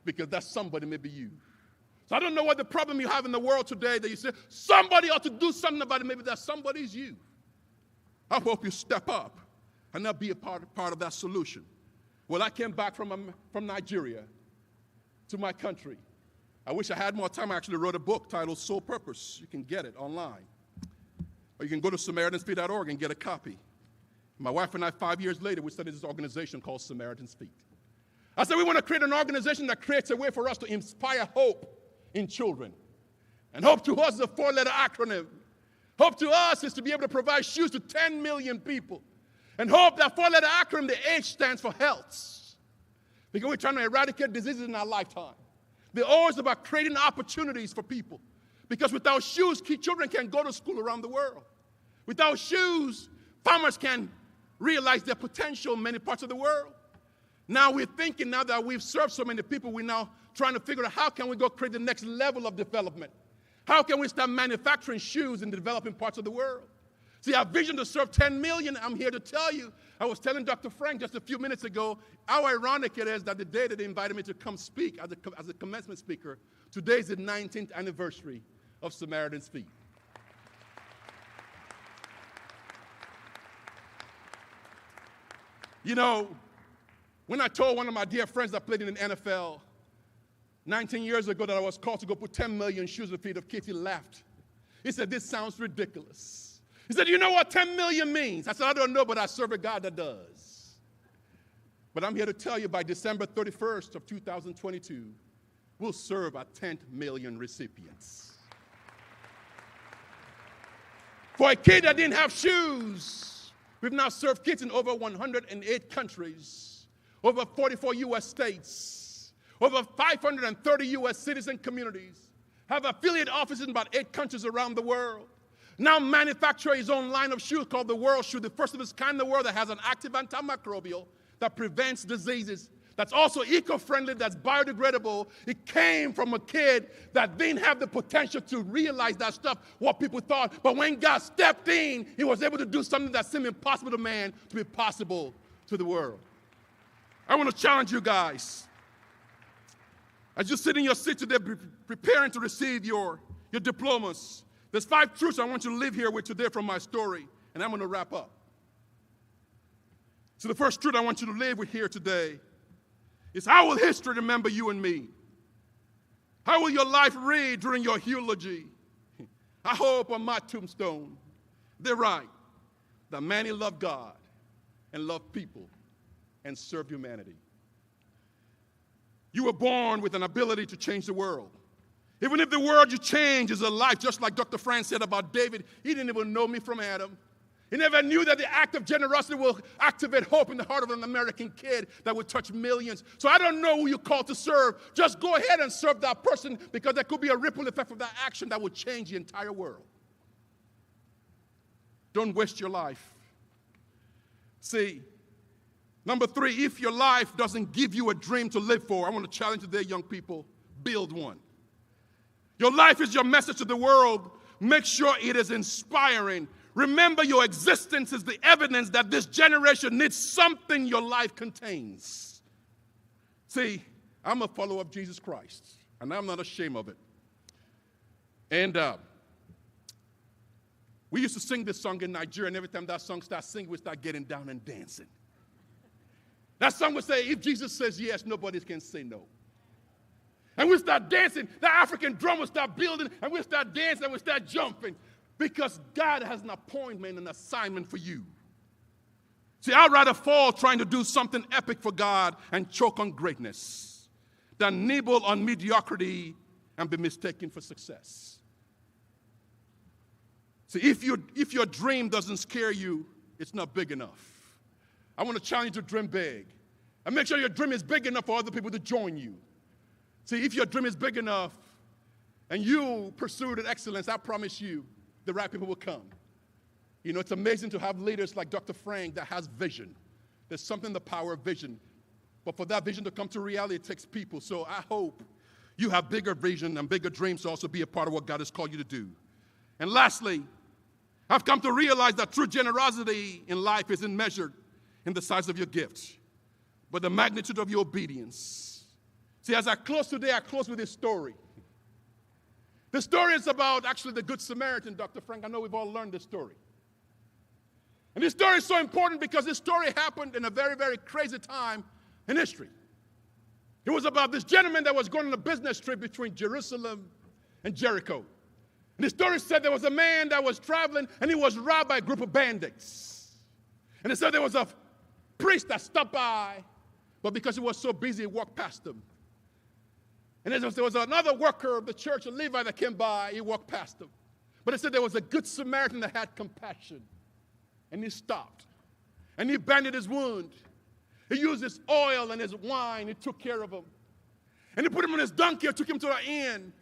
Because that somebody may be you. So I don't know what the problem you have in the world today that you say, somebody ought to do something about it. Maybe that somebody's you. I hope you step up and not be a part of that solution. Well, I came back from Nigeria to my country. I wish I had more time. I actually wrote a book titled Soul Purpose. You can get it online. Or you can go to SamaritansFeet.org and get a copy. My wife and I, 5 years later, we started this organization called Samaritan's Feet. I said we want to create an organization that creates a way for us to inspire hope in children. And hope to us is a 4-letter acronym. Hope to us is to be able to provide shoes to 10 million people. And hope, that 4-letter acronym, the H stands for health. Because we're trying to eradicate diseases in our lifetime. The O is about creating opportunities for people. Because without shoes, children can't go to school around the world. Without shoes, farmers can realize their potential in many parts of the world. Now we're thinking, now that we've served so many people, we're now trying to figure out how can we go create the next level of development. How can we start manufacturing shoes in the developing parts of the world? See, our vision to serve 10 million, I'm here to tell you, I was telling Dr. Frank just a few minutes ago, how ironic it is that the day that they invited me to come speak as a commencement speaker, today is the 19th anniversary of Samaritan's Feet. You know, when I told one of my dear friends that played in the NFL 19 years ago that I was called to go put 10 million shoes at the feet of kids, he laughed. He said, this sounds ridiculous. He said, you know what 10 million means? I said, I don't know, but I serve a God that does. But I'm here to tell you by December 31st of 2022, we'll serve our 10th million recipients. For a kid that didn't have shoes, we've now served kids in over 108 countries, over 44 U.S. states, over 530 U.S. citizen communities, have affiliate offices in about 8 countries around the world. Now manufacture his own line of shoes called the World Shoe, the first of its kind in the world that has an active antimicrobial that prevents diseases, that's also eco-friendly, that's biodegradable. It came from a kid that didn't have the potential to realize that stuff, what people thought. But when God stepped in, he was able to do something that seemed impossible to man to be possible to the world. I want to challenge you guys. As you sit in your seat today, preparing to receive your diplomas, there's 5 truths I want you to live here with today from my story, and I'm going to wrap up. So the first truth I want you to live with here today is, how will history remember you and me? How will your life read during your eulogy? I hope on my tombstone they write that Manny loved God and loved people and served humanity. You were born with an ability to change the world. Even if the world you change is a life, just like Dr. Frank said about David, he didn't even know me from Adam. He never knew that the act of generosity will activate hope in the heart of an American kid that will touch millions. So I don't know who you're called to serve. Just go ahead and serve that person, because there could be a ripple effect of that action that will change the entire world. Don't waste your life. See, number 3, if your life doesn't give you a dream to live for, I want to challenge today, young people, build one. Your life is your message to the world. Make sure it is inspiring. Remember, your existence is the evidence that this generation needs something your life contains. See, I'm a follower of Jesus Christ, and I'm not ashamed of it. And we used to sing this song in Nigeria, and every time that song starts singing, we start getting down and dancing. That song would say, if Jesus says yes, nobody can say no. And we start dancing. The African drum will start building, and we start dancing, and we start jumping, because God has an appointment, an assignment for you. See, I'd rather fall trying to do something epic for God and choke on greatness than nibble on mediocrity and be mistaken for success. See, if your dream doesn't scare you, it's not big enough. I want to challenge you to dream big. And make sure your dream is big enough for other people to join you. See, if your dream is big enough and you pursue it in excellence, I promise you, the right people will come. You know, it's amazing to have leaders like Dr. Frank that has vision. There's something in the power of vision. But for that vision to come to reality, it takes people. So I hope you have bigger vision and bigger dreams to also be a part of what God has called you to do. And lastly, I've come to realize that true generosity in life isn't measured in the size of your gift, but the magnitude of your obedience. See, as I close today, I close with this story. The story is about actually the Good Samaritan, Dr. Frank. I know we've all learned this story. And this story is so important because this story happened in a very, very crazy time in history. It was about this gentleman that was going on a business trip between Jerusalem and Jericho. And the story said there was a man that was traveling, and he was robbed by a group of bandits. And it said there was a priest that stopped by, but because he was so busy, he walked past him. And there was another worker of the church, a Levite, that came by, he walked past him. But it said there was a good Samaritan that had compassion. And he stopped. And he bandaged his wound. He used his oil and his wine. He took care of him. And he put him on his donkey and took him to an inn.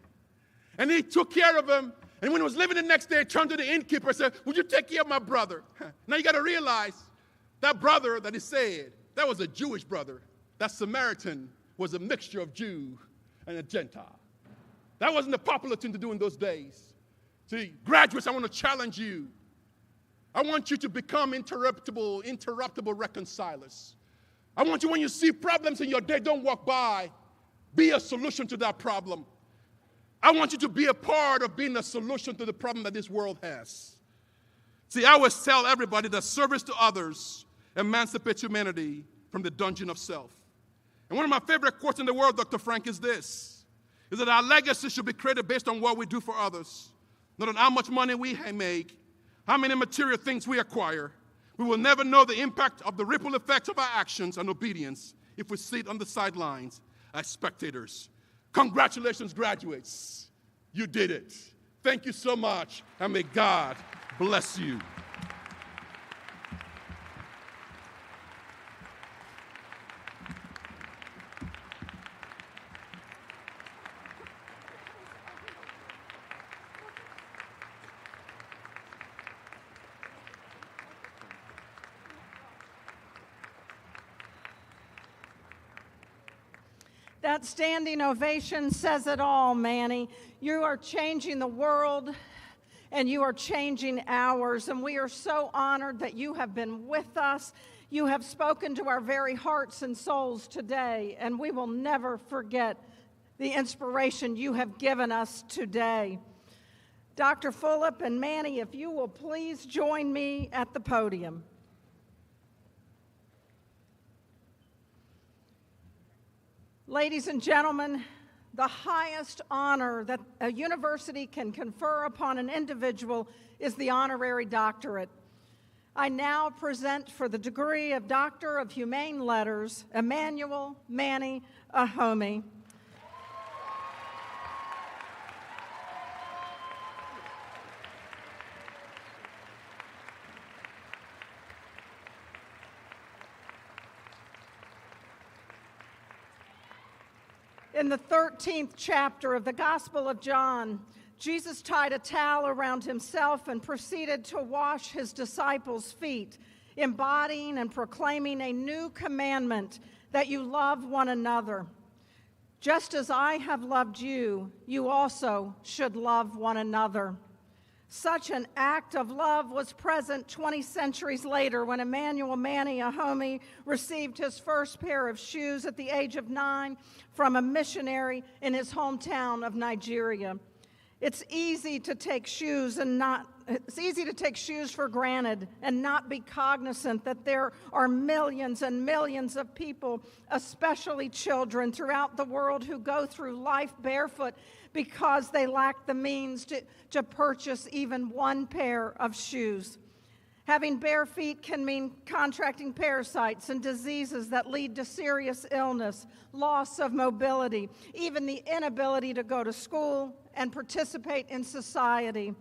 And he took care of him. And when he was leaving the next day, he turned to the innkeeper and said, would you take care of my brother? Now you got to realize that brother that he said, that was a Jewish brother. That Samaritan was a mixture of Jew and a Gentile. That wasn't a popular thing to do in those days. See, graduates, I want to challenge you. I want you to become interruptible reconcilers. I want you, when you see problems in your day, don't walk by. Be a solution to that problem. I want you to be a part of being a solution to the problem that this world has. See, I always tell everybody that service to others emancipates humanity from the dungeon of self. And one of my favorite quotes in the world, Dr. Frank, is this, is that our legacy should be created based on what we do for others, not on how much money we make, how many material things we acquire. We will never know the impact of the ripple effects of our actions and obedience if we sit on the sidelines as spectators. Congratulations, graduates. You did it. Thank you so much, and may God bless you. That standing ovation says it all, Manny. You are changing the world, and you are changing ours, and we are so honored that you have been with us. You have spoken to our very hearts and souls today, and we will never forget the inspiration you have given us today. Dr. Fulop and Manny, if you will please join me at the podium. Ladies and gentlemen, the highest honor that a university can confer upon an individual is the honorary doctorate. I now present for the degree of Doctor of Humane Letters, Emmanuel Manny Ahomey. In the 13th chapter of the Gospel of John, Jesus tied a towel around himself and proceeded to wash his disciples' feet, embodying and proclaiming a new commandment, that you love one another. Just as I have loved you, you also should love one another. Such an act of love was present 20 centuries later when Emmanuel Manny Ahome received his first pair of shoes at the age of 9 from a missionary in his hometown of Nigeria. It's easy to take shoes for granted and not be cognizant that there are millions and millions of people, especially children throughout the world, who go through life barefoot because they lack the means to purchase even one pair of shoes. Having bare feet can mean contracting parasites and diseases that lead to serious illness, loss of mobility, even the inability to go to school and participate in society.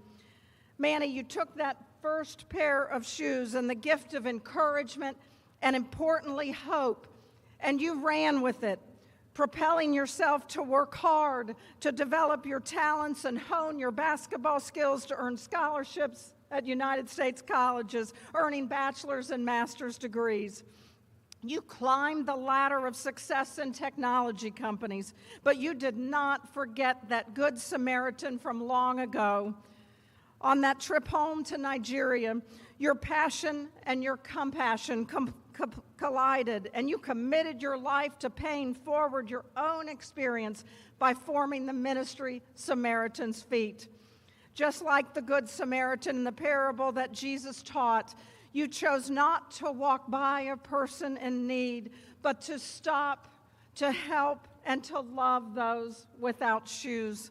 Manny, you took that first pair of shoes and the gift of encouragement and, importantly, hope, and you ran with it, propelling yourself to work hard, to develop your talents and hone your basketball skills to earn scholarships at United States colleges, earning bachelor's and master's degrees. You climbed the ladder of success in technology companies, but you did not forget that Good Samaritan from long ago. On that trip home to Nigeria, your passion and your compassion collided, and you committed your life to paying forward your own experience by forming the ministry Samaritan's Feet. Just like the Good Samaritan in the parable that Jesus taught, you chose not to walk by a person in need, but to stop, to help, and to love those without shoes.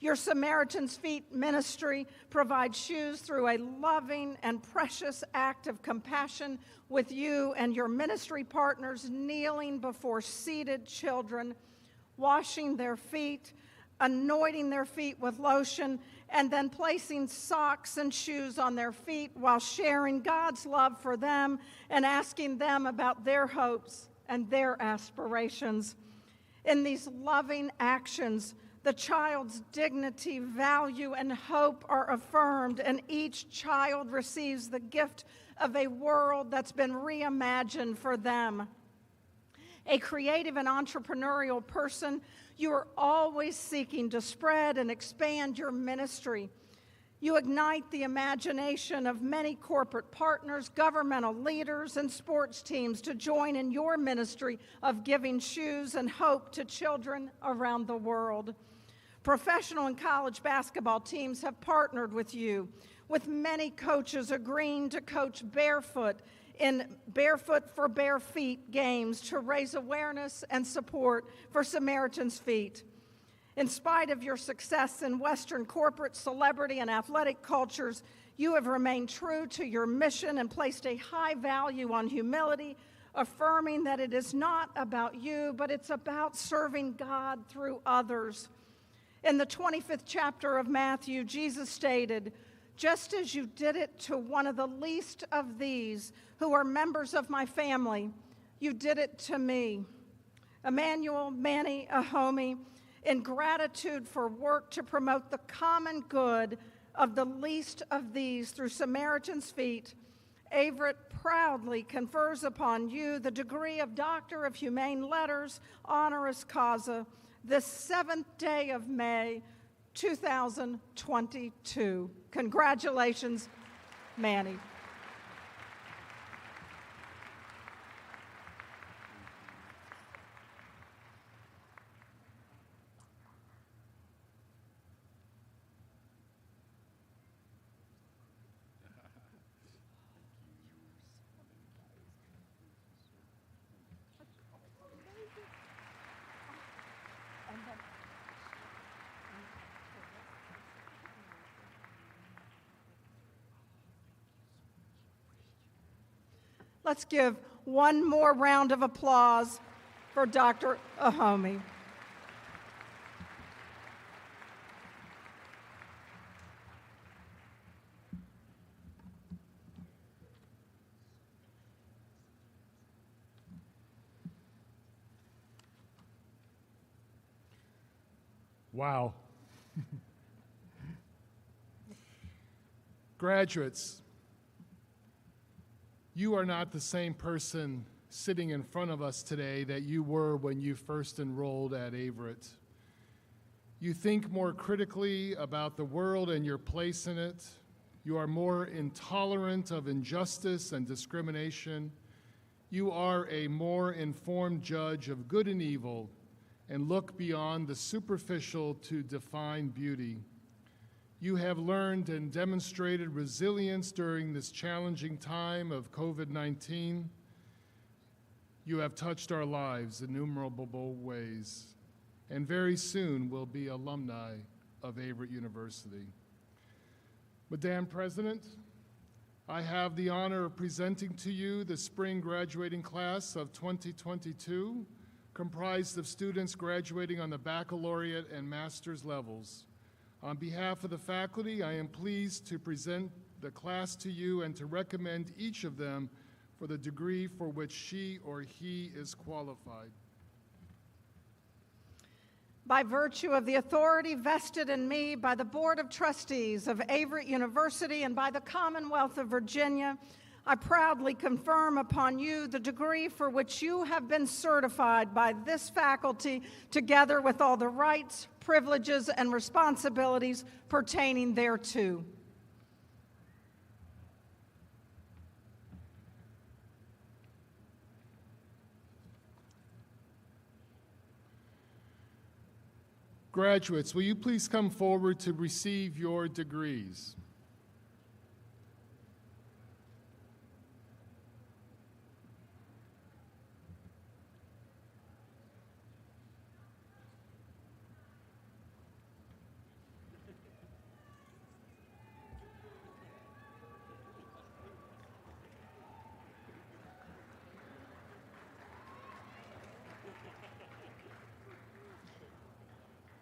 Your Samaritan's Feet ministry provides shoes through a loving and precious act of compassion, with you and your ministry partners kneeling before seated children, washing their feet, anointing their feet with lotion, and then placing socks and shoes on their feet while sharing God's love for them and asking them about their hopes and their aspirations. In these loving actions, the child's dignity, value, and hope are affirmed, and each child receives the gift of a world that's been reimagined for them. A creative and entrepreneurial person, you are always seeking to spread and expand your ministry. You ignite the imagination of many corporate partners, governmental leaders, and sports teams to join in your ministry of giving shoes and hope to children around the world. Professional and college basketball teams have partnered with you, with many coaches agreeing to coach barefoot in Barefoot for Bare Feet games to raise awareness and support for Samaritan's Feet. In spite of your success in Western corporate, celebrity, and athletic cultures, you have remained true to your mission and placed a high value on humility, affirming that it is not about you, but it's about serving God through others. In the 25th chapter of Matthew, Jesus stated, "Just as you did it to one of the least of these who are members of my family, you did it to me." Emmanuel Manny Ahome, in gratitude for work to promote the common good of the least of these through Samaritan's Feet, Averett proudly confers upon you the degree of Doctor of Humane Letters, honoris causa, this 7th day of May, 2022. Congratulations, Manny. Let's give one more round of applause for Dr. Ahome. Wow. Graduates, you are not the same person sitting in front of us today that you were when you first enrolled at Averett. You think more critically about the world and your place in it. You are more intolerant of injustice and discrimination. You are a more informed judge of good and evil and look beyond the superficial to define beauty. You have learned and demonstrated resilience during this challenging time of COVID-19. You have touched our lives in innumerable ways, and very soon will be alumni of Averett University. Madam President, I have the honor of presenting to you the spring graduating class of 2022, comprised of students graduating on the baccalaureate and master's levels. On behalf of the faculty, I am pleased to present the class to you and to recommend each of them for the degree for which she or he is qualified. By virtue of the authority vested in me by the Board of Trustees of Averett University and by the Commonwealth of Virginia, I proudly confirm upon you the degree for which you have been certified by this faculty, together with all the rights, privileges, and responsibilities pertaining thereto. Graduates, will you please come forward to receive your degrees?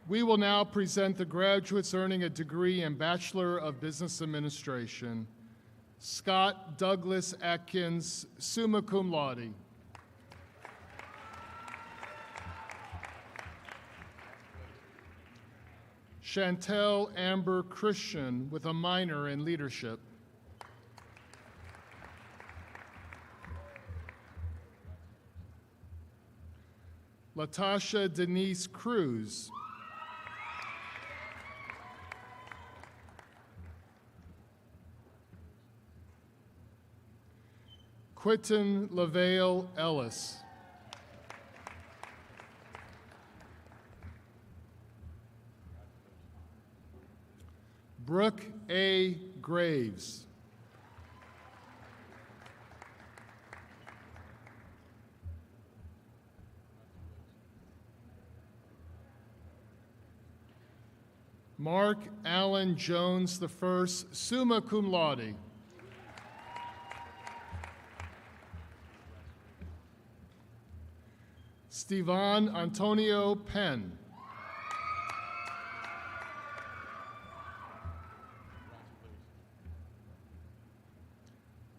We will now present the graduates earning a degree in Bachelor of Business Administration. Scott Douglas Atkins, summa cum laude. Chantel Amber Christian with a minor in leadership. Latasha Denise Cruz. Quinton LaVale Ellis. Brooke A. Graves. Mark Allen Jones I, summa cum laude. Stevan Antonio Penn.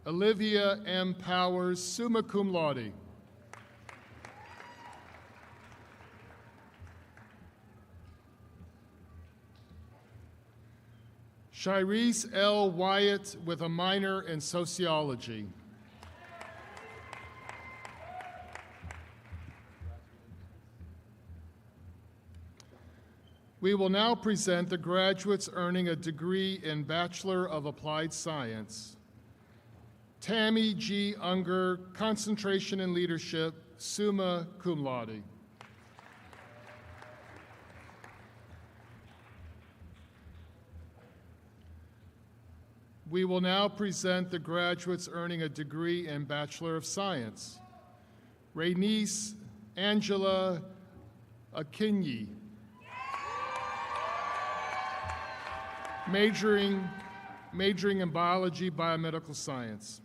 Olivia M. Powers, summa cum laude. Shirese L. Wyatt with a minor in sociology. We will now present the graduates earning a degree in Bachelor of Applied Science. Tammy G. Unger, concentration in leadership, summa cum laude. We will now present the graduates earning a degree in Bachelor of Science. Raynice Angela Akinyi, majoring in biology, biomedical science.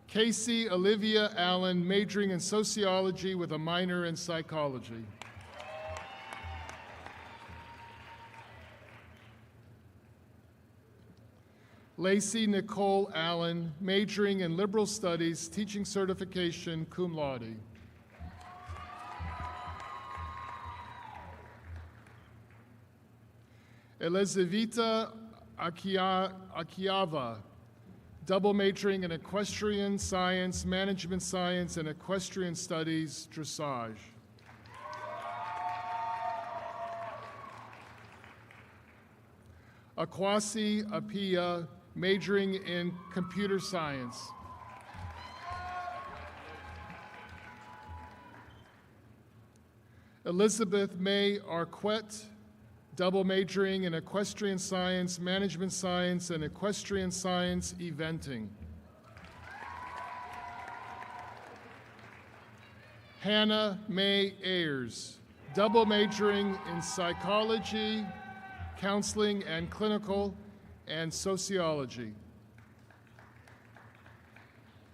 Casey Olivia Allen, majoring in sociology with a minor in psychology. Lacey Nicole Allen, majoring in liberal studies, teaching certification, cum laude. Elizaveta Akiava, double majoring in equestrian science, management science, and equestrian studies, dressage. Akwasi Apia, majoring in computer science. Elizabeth May Arquette, double majoring in equestrian science, management science, and equestrian science eventing. Hannah May Ayers, double majoring in psychology, counseling and clinical, and sociology.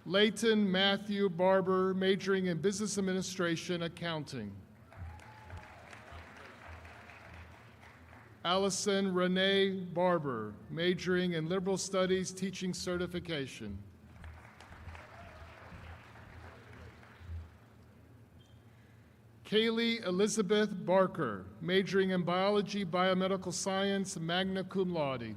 Leighton Matthew Barber, majoring in business administration, accounting. Allison Renee Barber, majoring in liberal studies, teaching certification. Kaylee Elizabeth Barker, majoring in biology, biomedical science, magna cum laude.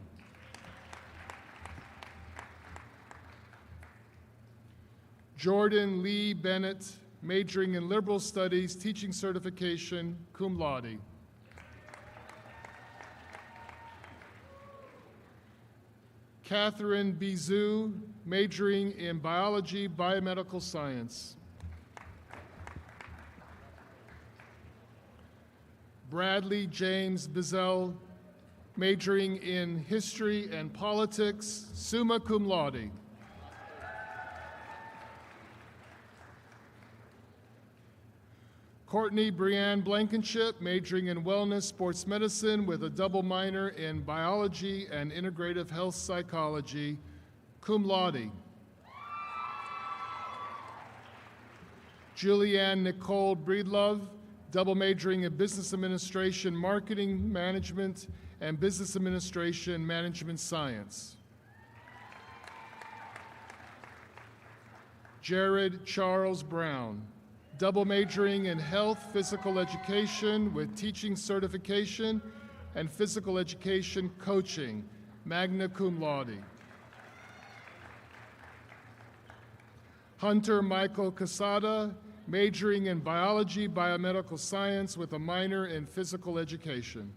Jordan Lee Bennett, majoring in liberal studies, teaching certification, cum laude. Catherine Bizou, majoring in biology, biomedical science. Bradley James Bizel, majoring in history and politics, summa cum laude. Courtney Brianne Blankenship, majoring in wellness sports medicine with a double minor in biology and integrative health psychology, cum laude. Julianne Nicole Breedlove, double majoring in business administration, marketing management, and business administration management science. Jared Charles Brown, double majoring in health physical education with teaching certification and physical education coaching, magna cum laude. Hunter Michael Casada, majoring in biology, biomedical science with a minor in physical education.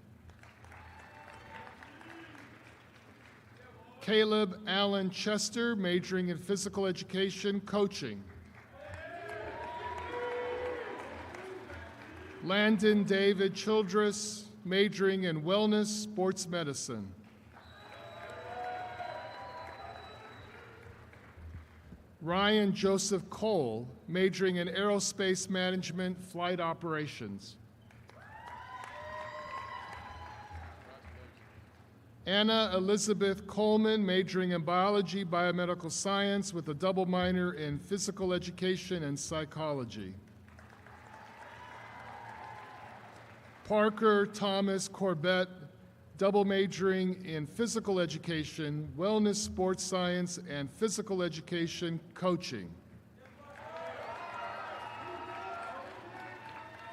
Caleb Allen Chester, majoring in physical education coaching. Landon David Childress, majoring in wellness sports medicine. Ryan Joseph Cole, majoring in aerospace management, flight operations. Anna Elizabeth Coleman, majoring in biology, biomedical science with a double minor in physical education and psychology. Parker Thomas Corbett, double majoring in physical education, wellness sports science, and physical education coaching.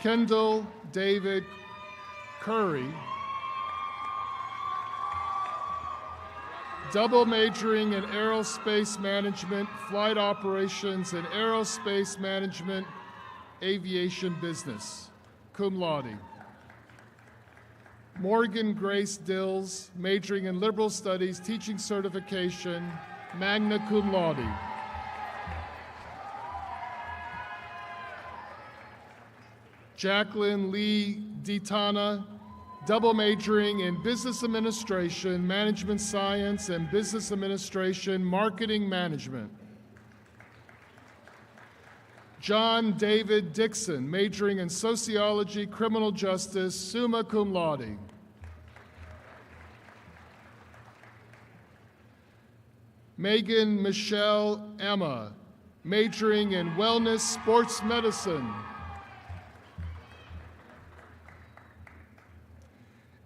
Kendall David Curry, double majoring in aerospace management, flight operations, and aerospace management, aviation business, cum laude. Morgan Grace Dills, majoring in liberal studies, teaching certification, magna cum laude. Jacqueline Lee DiTana, double majoring in business administration, management science, and business administration, marketing management. John David Dixon, majoring in sociology, criminal justice, summa cum laude. Megan Michelle Emma, majoring in wellness sports medicine.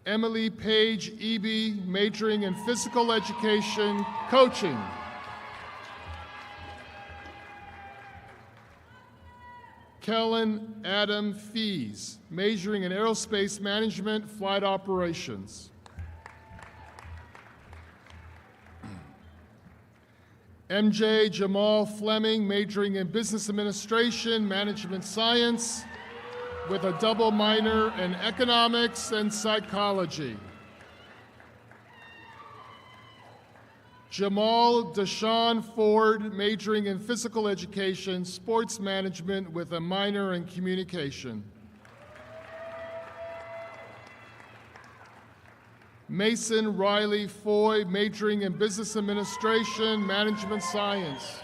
Emily Page Eby, majoring in physical education, coaching. Kellen Adam Fees, majoring in aerospace management, flight operations. MJ Jamal Fleming, majoring in business administration, management science, with a double minor in economics and psychology. Jamal Deshaun Ford, majoring in physical education, sports management with a minor in communication. Mason Riley Foy, majoring in business administration, management science.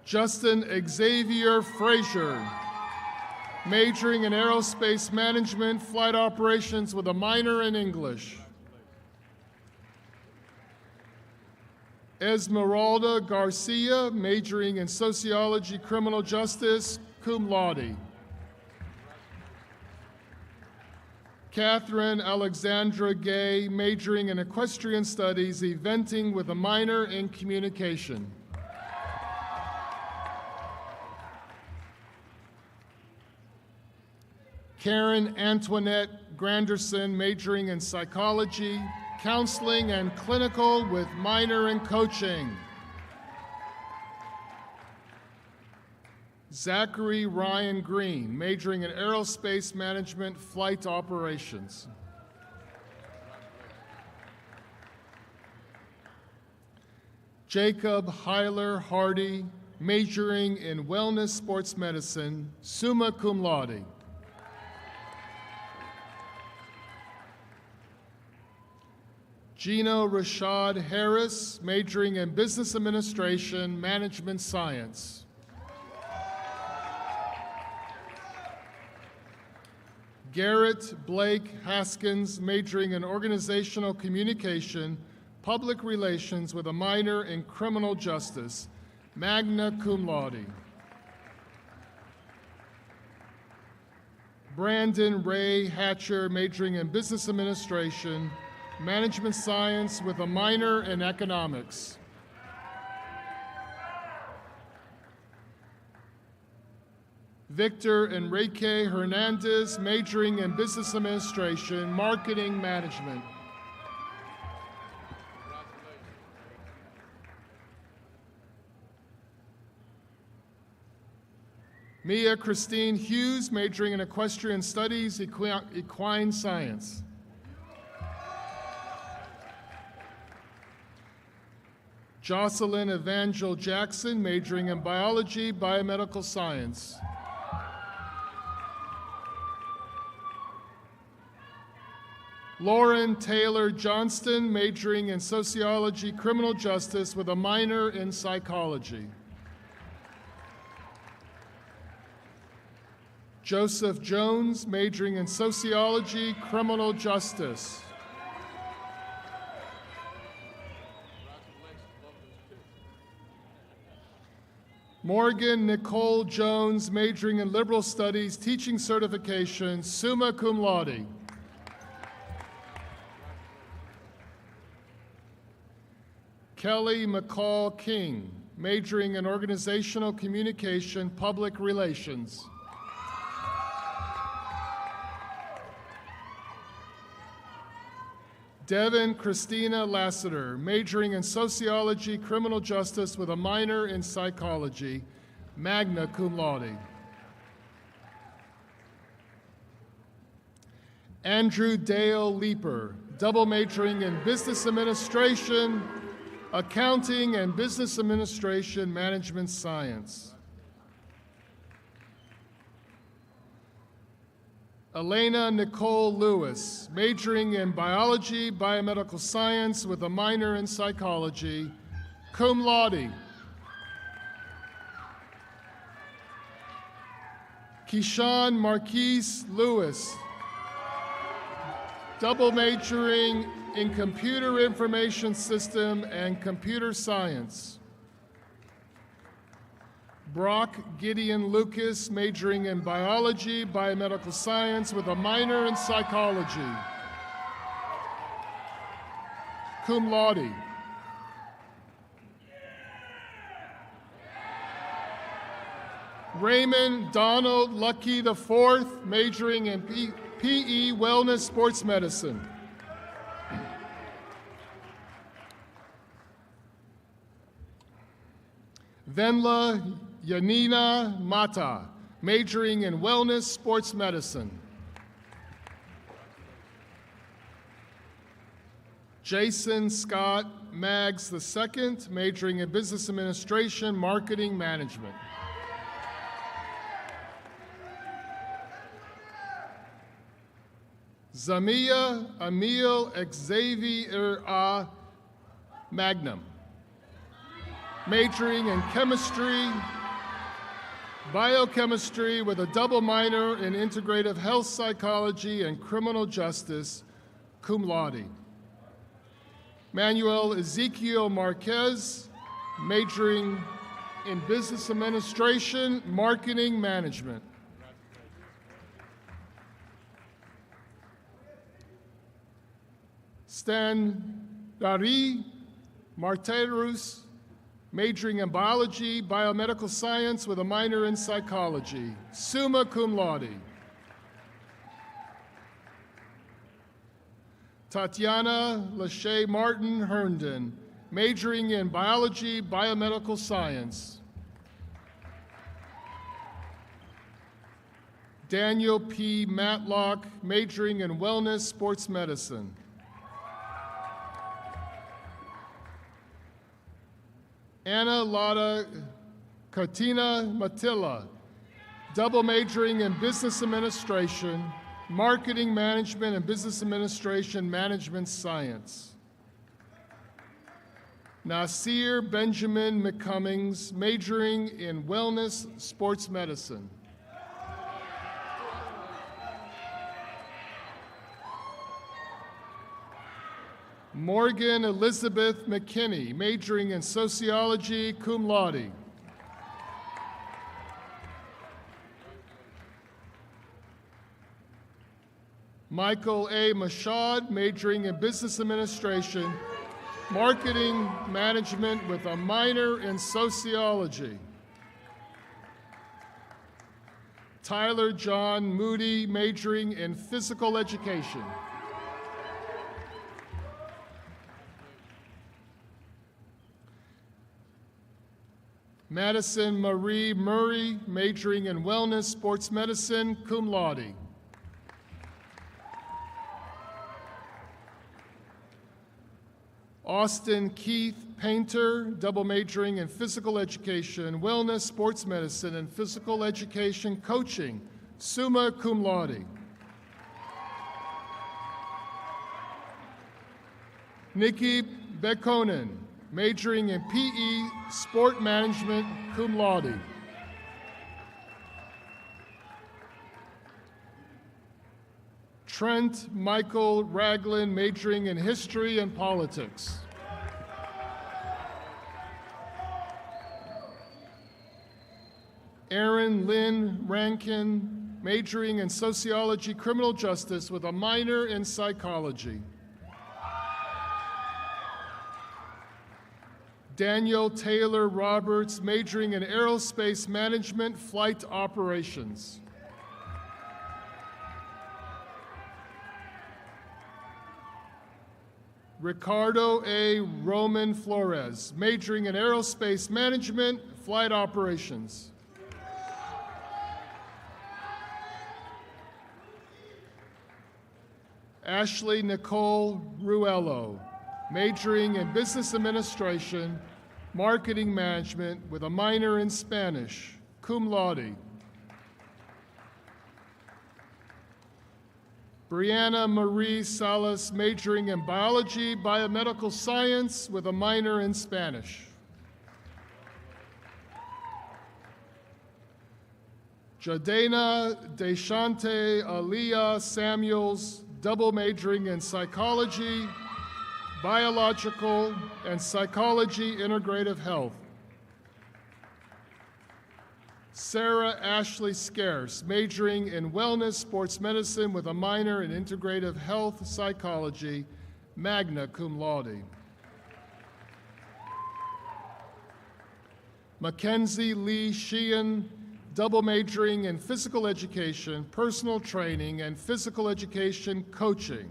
Justin Xavier Frazier, majoring in aerospace management, flight operations with a minor in English. Esmeralda Garcia, majoring in sociology, criminal justice, cum laude. Catherine Alexandra Gay, majoring in equestrian studies, eventing with a minor in communication. Karen Antoinette Granderson, majoring in psychology, counseling, and clinical with minor in coaching. Zachary Ryan Green, majoring in aerospace management, flight operations. Jacob Heiler Hardy, majoring in wellness sports medicine, summa cum laude. Gino Rashad Harris, majoring in business administration, management science. Garrett Blake Haskins, majoring in organizational communication, public relations with a minor in criminal justice, magna cum laude. Brandon Ray Hatcher, majoring in business administration, management science with a minor in economics. Victor Enrique Hernandez, majoring in business administration, marketing management. Mia Christine Hughes, majoring in equestrian studies, equine science. Jocelyn Evangel Jackson, majoring in biology, biomedical science. Lauren Taylor Johnston, majoring in sociology, criminal justice with a minor in psychology. Joseph Jones, majoring in sociology, criminal justice. Morgan Nicole Jones, majoring in liberal studies, teaching certification, summa cum laude. Kelly McCall King, majoring in organizational communication, public relations. Devin Christina Lassiter, majoring in sociology, criminal justice with a minor in psychology, magna cum laude. Andrew Dale Leeper, double majoring in business administration, accounting, and business administration, management science. Elena Nicole Lewis, majoring in biology, biomedical science with a minor in psychology, cum laude. Keyshawn Marquise Lewis, double majoring in computer information system and computer science. Brock Gideon Lucas, majoring in biology, biomedical science with a minor in psychology, cum laude. Raymond Donald Lucky IV, majoring in PE, wellness, sports medicine. Venla Yanina Mata, majoring in wellness, sports medicine. Jason Scott Maggs II, majoring in Business Administration, Marketing Management. Zamia Emil Xavier Magnum, majoring in Chemistry, Biochemistry with a double minor in Integrative Health Psychology and Criminal Justice, cum laude. Manuel Ezekiel Marquez, majoring in Business Administration, Marketing Management. Stan Dari Martirus, majoring in Biology, Biomedical Science with a minor in Psychology, summa cum laude. Tatiana Lachey Martin Herndon, majoring in Biology, Biomedical Science. Daniel P. Matlock, majoring in Wellness, Sports Medicine. Anna Lada Katina Matilla, double majoring in Business Administration, Marketing Management and Business Administration Management Science. Nasir Benjamin McCummings, majoring in Wellness, Sports Medicine. Morgan Elizabeth McKinney, majoring in Sociology, cum laude. Michael A. Mashad, majoring in Business Administration, Marketing Management with a minor in Sociology. Tyler John Moody, majoring in Physical Education. Madison Marie Murray, majoring in Wellness, Sports Medicine, cum laude. Austin Keith Painter, double majoring in Physical Education, Wellness, Sports Medicine, and Physical Education Coaching, summa cum laude. Nikki Bekonen, majoring in PE, Sport Management, cum laude. Trent Michael Ragland, majoring in History and Politics. Aaron Lynn Rankin, majoring in Sociology, Criminal Justice with a minor in Psychology. Daniel Taylor Roberts, majoring in Aerospace Management, Flight Operations. Ricardo A. Roman Flores, majoring in Aerospace Management, Flight Operations. Ashley Nicole Ruello, majoring in Business Administration, Marketing Management with a minor in Spanish, cum laude. Brianna Marie Salas, majoring in Biology, Biomedical Science with a minor in Spanish. Jadena Deshante Aliyah Samuels, double majoring in Psychology, Biological, and Psychology Integrative Health. Sarah Ashley Scarce, majoring in Wellness, Sports Medicine with a minor in Integrative Health Psychology, magna cum laude. Mackenzie Lee Sheehan, double majoring in Physical Education, Personal Training, and Physical Education Coaching.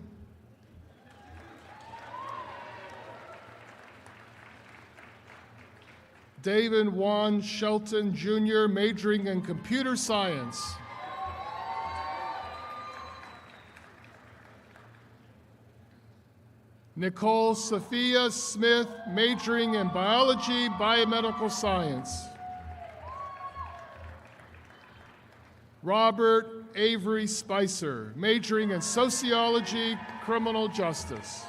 David Juan Shelton Jr., majoring in Computer Science. Nicole Sophia Smith, majoring in biology, biomedical science. Robert Avery Spicer, majoring in sociology, criminal justice.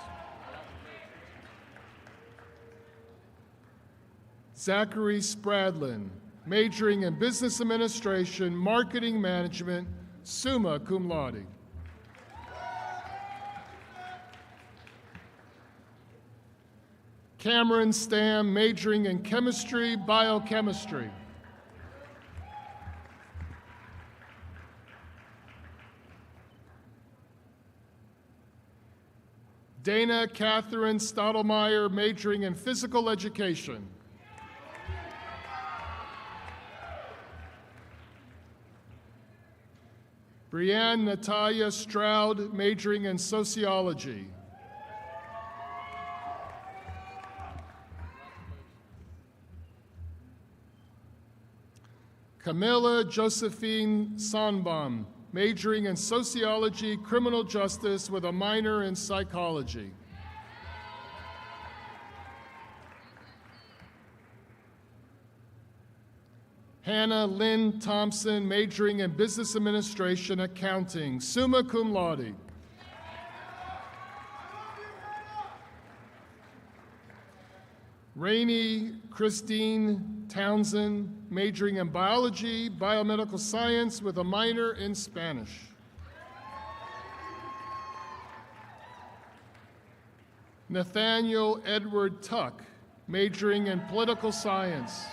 Zachary Spradlin, majoring in business administration, marketing management, summa cum laude. Cameron Stam, majoring in chemistry, biochemistry. Dana Catherine Stottlemyre, majoring in physical education. Brianne Natalia Stroud, majoring in sociology. Camilla Josephine Sonbaum, majoring in sociology, criminal justice with a minor in psychology. Hannah Lynn Thompson, majoring in business administration, accounting, summa cum laude. Rainey Christine Townsend, majoring in biology, biomedical science with a minor in Spanish. Nathaniel Edward Tuck, majoring in political science.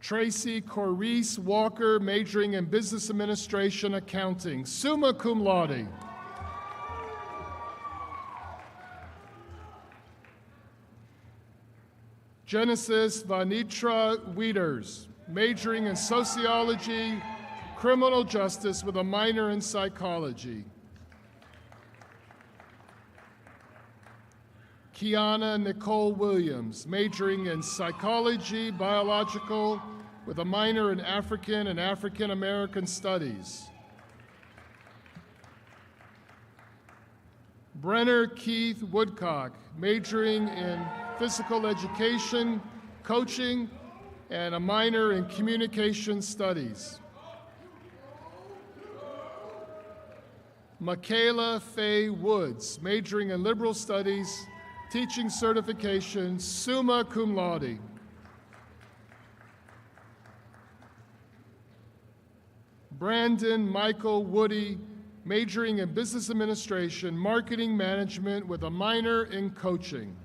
Tracy Corrice Walker, majoring in business administration, accounting, summa cum laude. Genesis Vanitra Wieters, majoring in sociology, criminal justice with a minor in psychology. Kiana Nicole Williams, majoring in psychology, biological, with a minor in African and African American studies. Brenner Keith Woodcock, majoring in physical education, coaching, and a minor in communication studies. Michaela Faye Woods, majoring in liberal studies, teaching certification, summa cum laude. Brandon Michael Woody, majoring in business administration, marketing management with a minor in coaching.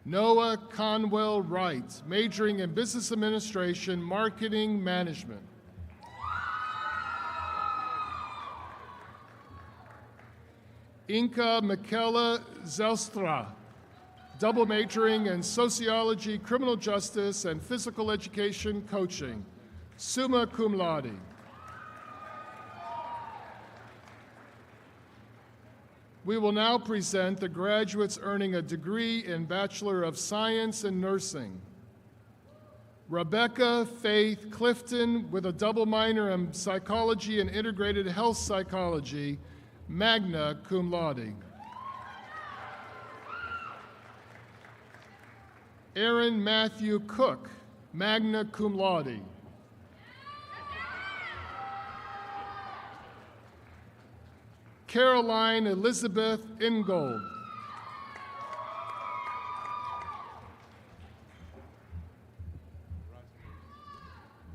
Noah Conwell Wright, majoring in business administration, marketing management. Inka Michaela Zelstra, double majoring in sociology, criminal justice, and physical education coaching, summa cum laude. We will now present the graduates earning a degree in Bachelor of Science in Nursing. Rebecca Faith Clifton with a double minor in psychology and integrated health psychology, magna cum laude. Aaron Matthew Cook, magna cum laude. Caroline Elizabeth Ingold.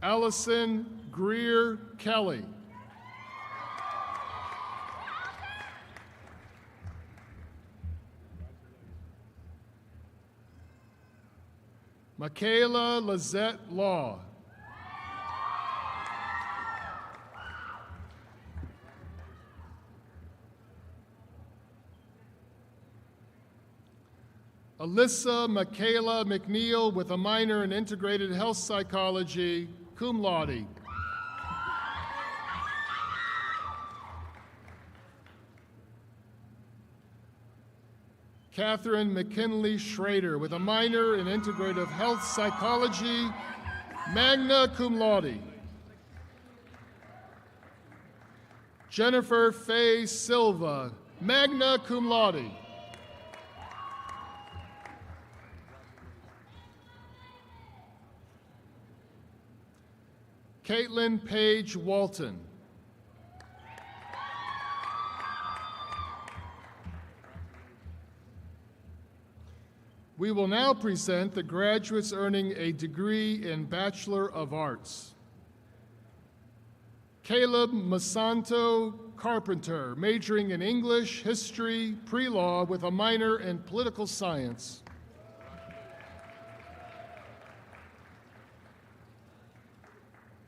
Allison Greer Kelly. Michaela Lizette Law. Alyssa Michaela McNeil with a minor in integrated health psychology, cum laude. Catherine McKinley Schrader with a minor in integrative health psychology, magna cum laude. Jennifer Faye Silva, magna cum laude. Caitlin Page Walton. We will now present the graduates earning a degree in Bachelor of Arts. Caleb Masanto Carpenter, majoring in English, History, Pre-Law with a minor in Political Science.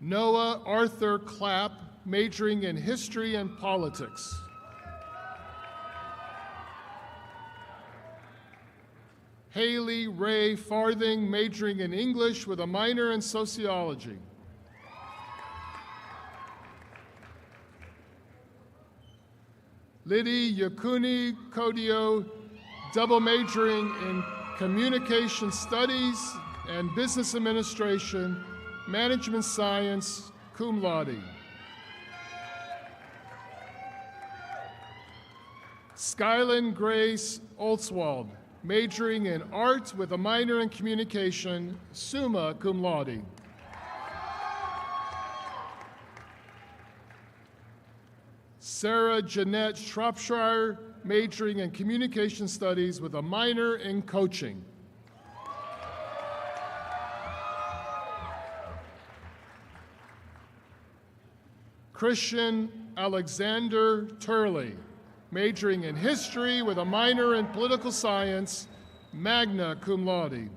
Noah Arthur Clapp, majoring in History and Politics. Haley Ray Farthing, majoring in English with a minor in Sociology. Liddy Yakuni Kodio, double majoring in Communication Studies and Business Administration, Management Science, cum laude. Skyland Grace Olswald, majoring in Art with a minor in Communication, summa cum laude. Sarah Jeanette Shropshire, majoring in Communication Studies with a minor in Coaching. Christian Alexander Turley, majoring in History with a minor in Political Science, magna cum laude.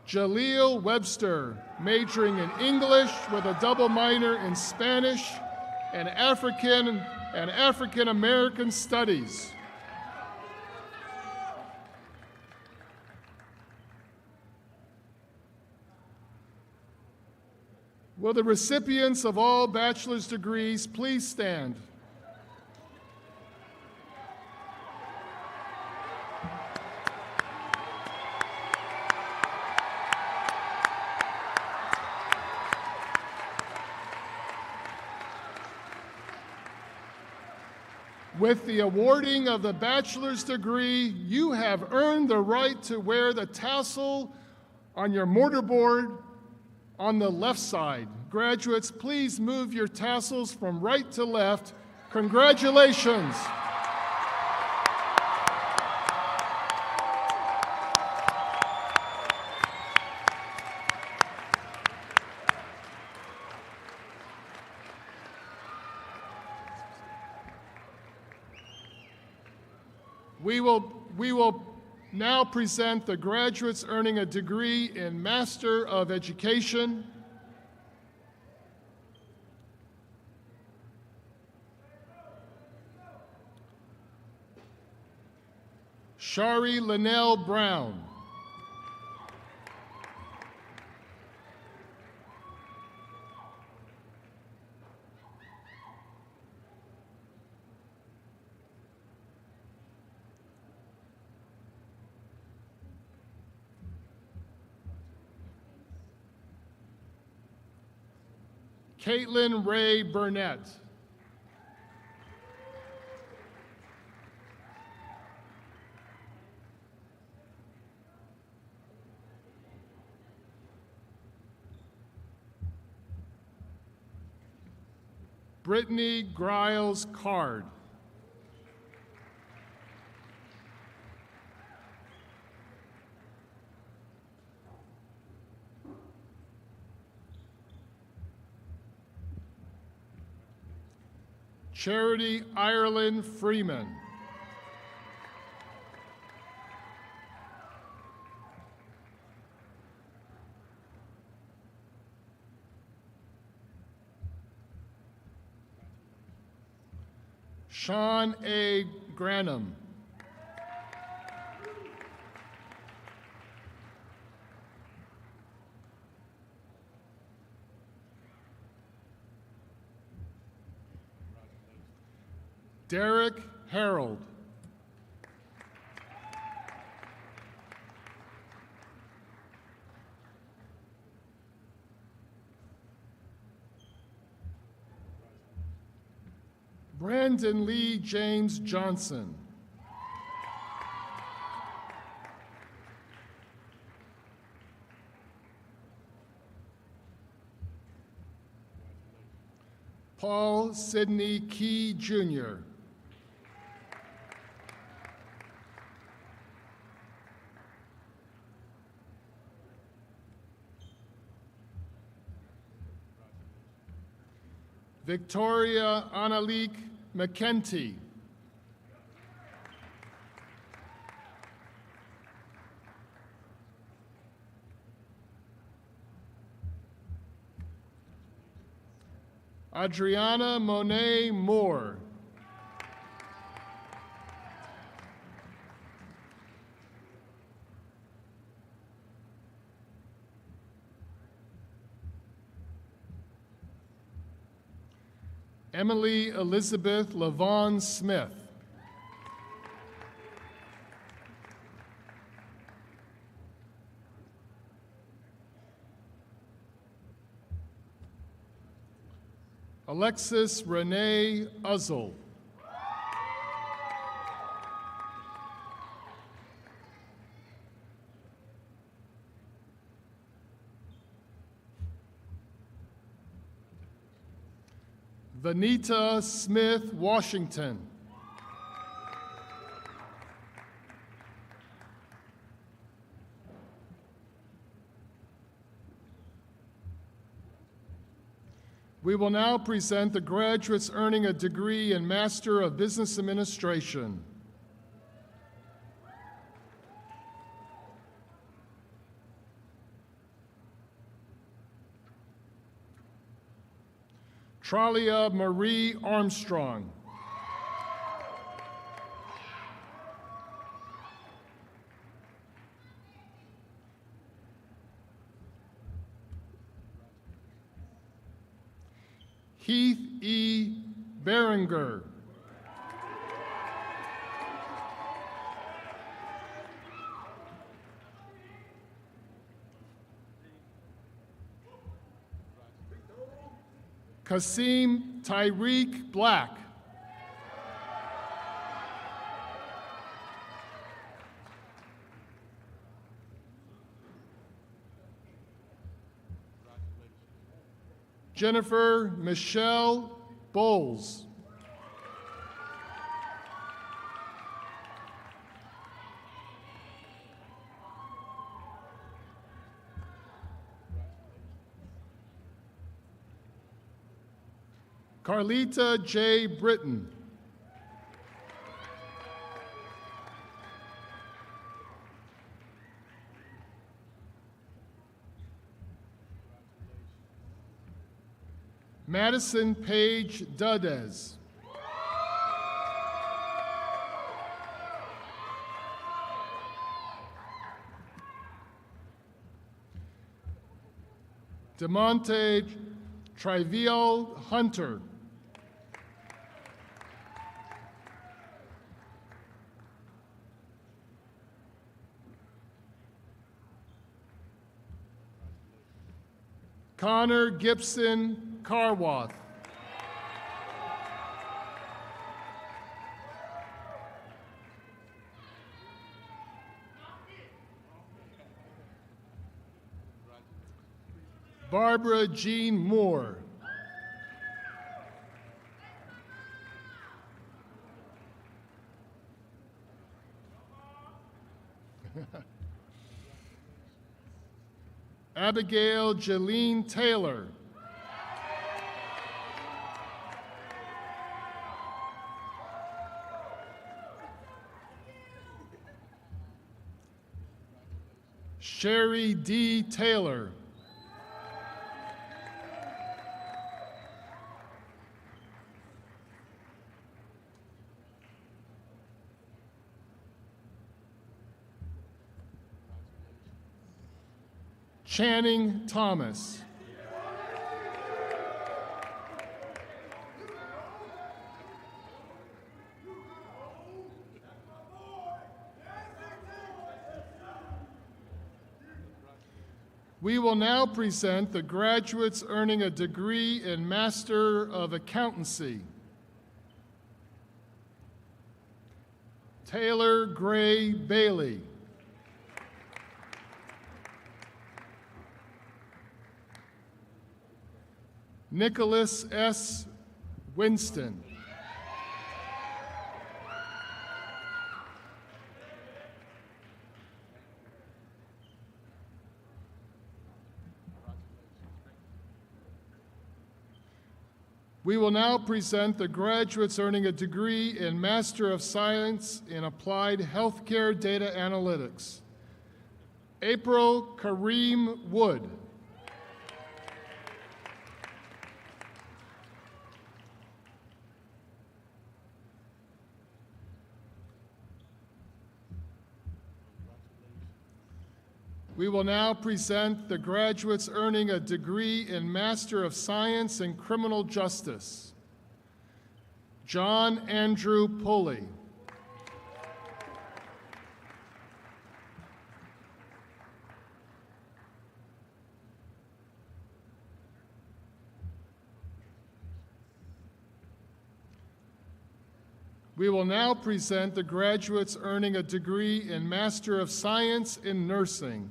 Jaleel Webster, majoring in English with a double minor in Spanish and African American Studies. Will the recipients of all bachelor's degrees please stand? With the awarding of the bachelor's degree, you have earned the right to wear the tassel on your mortarboard on the left side. Graduates, please move your tassels from right to left. Congratulations. We will now present the graduates earning a degree in Master of Education. Shari Linnell Brown. Caitlin Ray Burnett. Brittany Griles Card. Charity Ireland Freeman. Sean A. Granum. Derek Harold. Brandon Lee James Johnson. Paul Sidney Key, Jr. Victoria Annalique McKenty. Adriana Monet Moore. Emily Elizabeth Lavon Smith. Alexis Renee Uzzle. Vanita Smith Washington. We will now present the graduates earning a degree in Master of Business Administration. Tralia Marie Armstrong. Heath E. Berenger. Kasim Tyreek Black. Jennifer Michelle Bowles. Carlita J. Britton. Madison Page Dudez. DeMonte Trivial Hunter. Connor Gibson Carwath. Barbara Jean Moore. Abigail Jeline Taylor. Sherry D. Taylor. Channing Thomas. We will now present the graduates earning a degree in Master of Accountancy. Taylor Gray Bailey. Nicholas S. Winston. We will now present the graduates earning a degree in Master of Science in Applied Healthcare Data Analytics. April Kareem Wood. We will now present the graduates earning a degree in Master of Science in Criminal Justice. John Andrew Pulley. We will now present the graduates earning a degree in Master of Science in Nursing.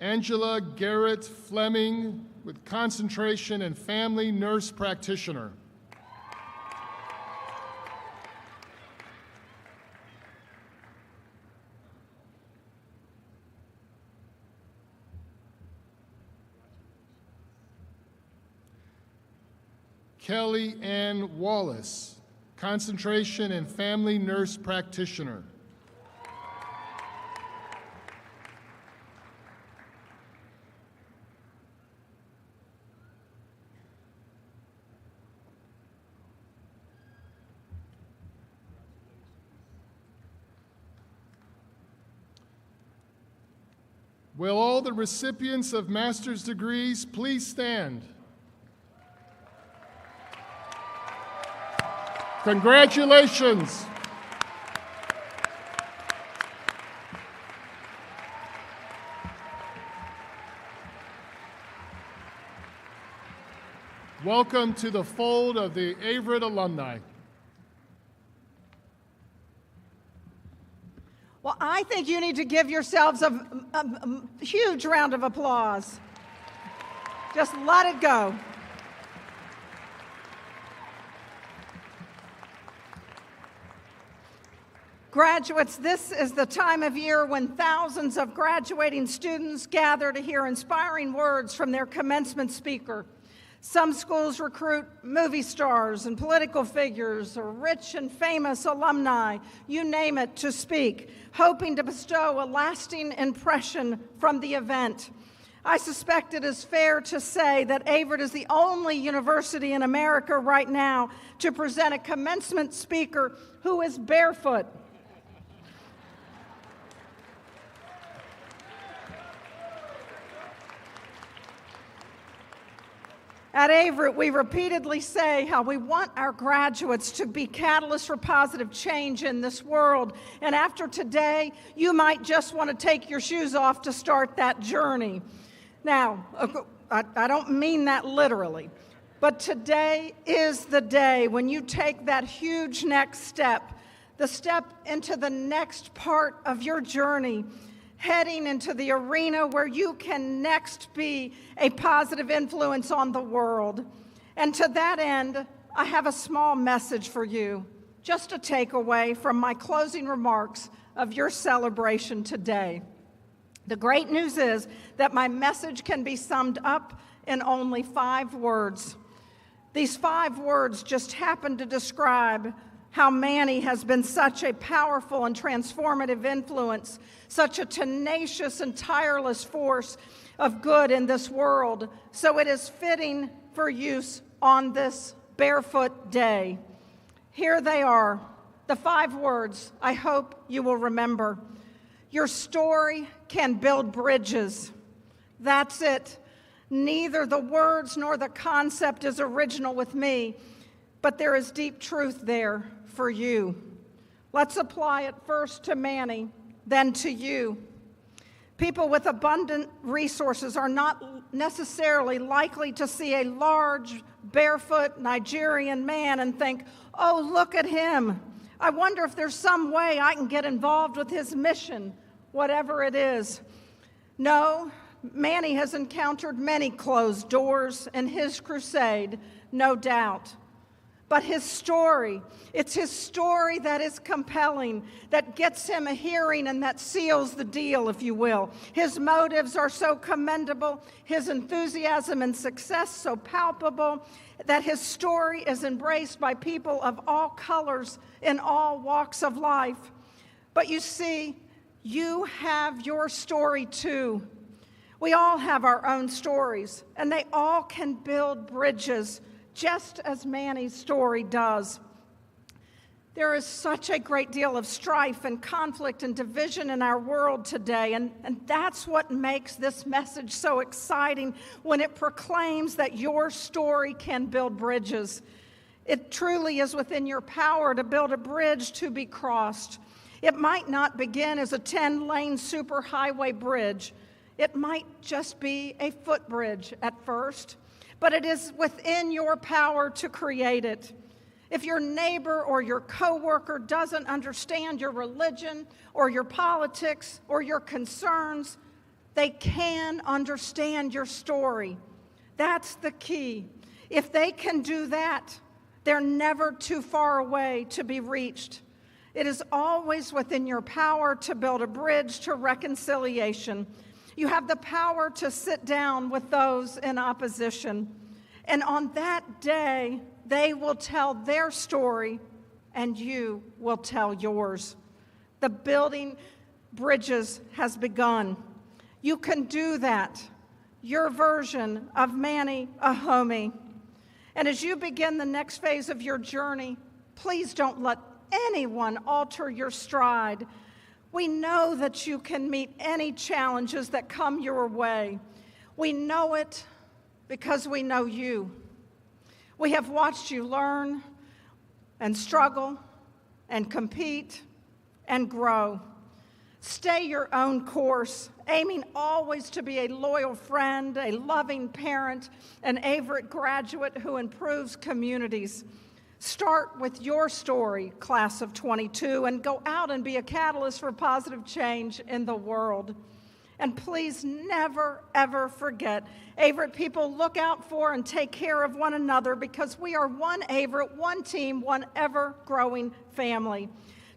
Angela Garrett Fleming with concentration in Family Nurse Practitioner. Kelly Ann Wallace, concentration in Family Nurse Practitioner. Will all the recipients of master's degrees please stand? Congratulations. Welcome to the fold of the Averett alumni. Well, I think you need to give yourselves a huge round of applause. Just let it go. Graduates, this is the time of year when thousands of graduating students gather to hear inspiring words from their commencement speaker. Some schools recruit movie stars and political figures or rich and famous alumni, you name it, to speak, hoping to bestow a lasting impression from the event. I suspect it is fair to say that Averett is the only university in America right now to present a commencement speaker who is barefoot. At Averett, we repeatedly say how we want our graduates to be catalysts for positive change in this world. And after today, you might just want to take your shoes off to start that journey. Now, I don't mean that literally, but today is the day when you take that huge next step, the step into the next part of your journey, heading into the arena where you can next be a positive influence on the world. And to that end, I have a small message for you, just a takeaway from my closing remarks of your celebration today. The great news is that my message can be summed up in only 5 words. These 5 words just happen to describe how Manny has been such a powerful and transformative influence, such a tenacious and tireless force of good in this world. So it is fitting for use on this barefoot day. Here they are, the 5 words I hope you will remember. Your story can build bridges. That's it. Neither the words nor the concept is original with me, but there is deep truth there for you. Let's apply it first to Manny, then to you. People with abundant resources are not necessarily likely to see a large, barefoot Nigerian man and think, oh, look at him. I wonder if there's some way I can get involved with his mission, whatever it is. No, Manny has encountered many closed doors in his crusade, no doubt. But his story, it's his story that is compelling, that gets him a hearing and that seals the deal, if you will. His motives are so commendable, his enthusiasm and success so palpable, that his story is embraced by people of all colors in all walks of life. But you see, you have your story too. We all have our own stories, and they all can build bridges, just as Manny's story does. There is such a great deal of strife and conflict and division in our world today, and that's what makes this message so exciting when it proclaims that your story can build bridges. It truly is within your power to build a bridge to be crossed. It might not begin as a 10-lane superhighway bridge. It might just be a footbridge at first, but it is within your power to create it. If your neighbor or your coworker doesn't understand your religion or your politics or your concerns, they can understand your story. That's the key. If they can do that, they're never too far away to be reached. It is always within your power to build a bridge to reconciliation. You have the power to sit down with those in opposition. And on that day, they will tell their story, and you will tell yours. The building bridges has begun. You can do that, your version of Manny a homie. And as you begin the next phase of your journey, please don't let anyone alter your stride. We know that you can meet any challenges that come your way. We know it because we know you. We have watched you learn and struggle and compete and grow. Stay your own course, aiming always to be a loyal friend, a loving parent, an Averett graduate who improves communities. Start with your story, class of 22, and go out and be a catalyst for positive change in the world. And please never, ever forget, Averett people, look out for and take care of one another because we are one Averett, one team, one ever-growing family.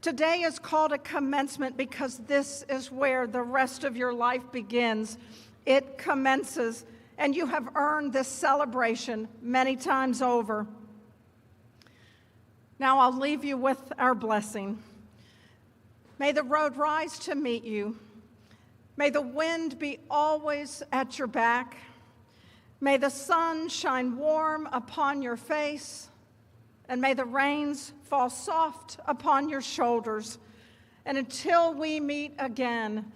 Today is called a commencement because this is where the rest of your life begins. It commences, and you have earned this celebration many times over. Now I'll leave you with our blessing. May the road rise to meet you. May the wind be always at your back. May the sun shine warm upon your face, and may the rains fall soft upon your shoulders. And until we meet again,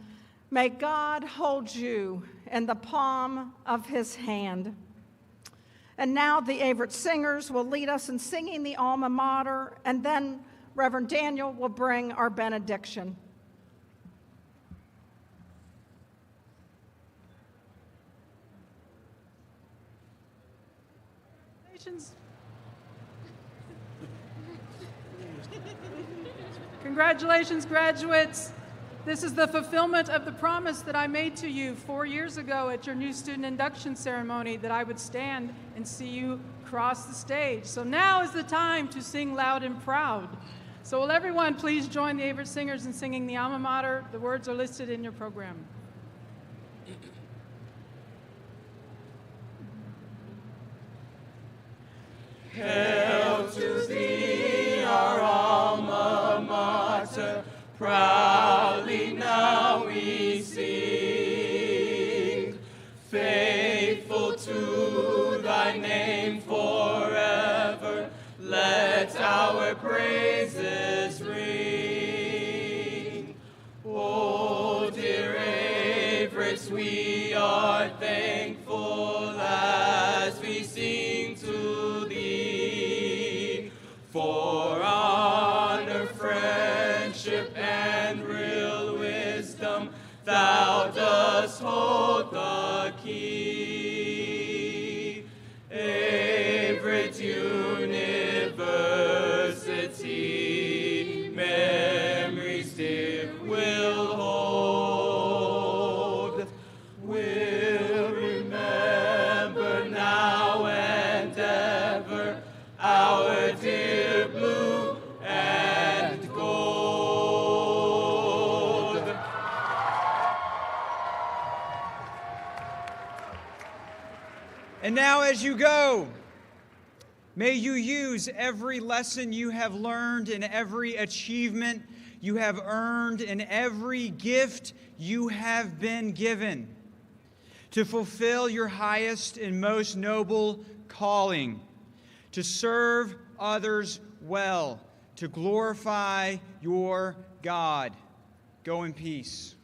may God hold you in the palm of his hand. And now the Averett singers will lead us in singing the alma mater, and then Reverend Daniel will bring our benediction. Congratulations, graduates. This is the fulfillment of the promise that I made to you 4 years ago at your new student induction ceremony that I would stand and see you cross the stage. So now is the time to sing loud and proud. So will everyone please join the Averett singers in singing the alma mater? The words are listed in your program. Hail to thee, our alma mater, proudly now we sing. Faithful to thy name forever, let our praises ring. Oh, dear Averett, we are thankful as we sing to thee. For honor, friend, and real wisdom, thou dost hold the key. Averett University, memories dear will hold. We'll remember now and ever our dear blue and gold. And now as you go, may you use every lesson you have learned and every achievement you have earned and every gift you have been given to fulfill your highest and most noble calling, to serve others well, to glorify your God. Go in peace.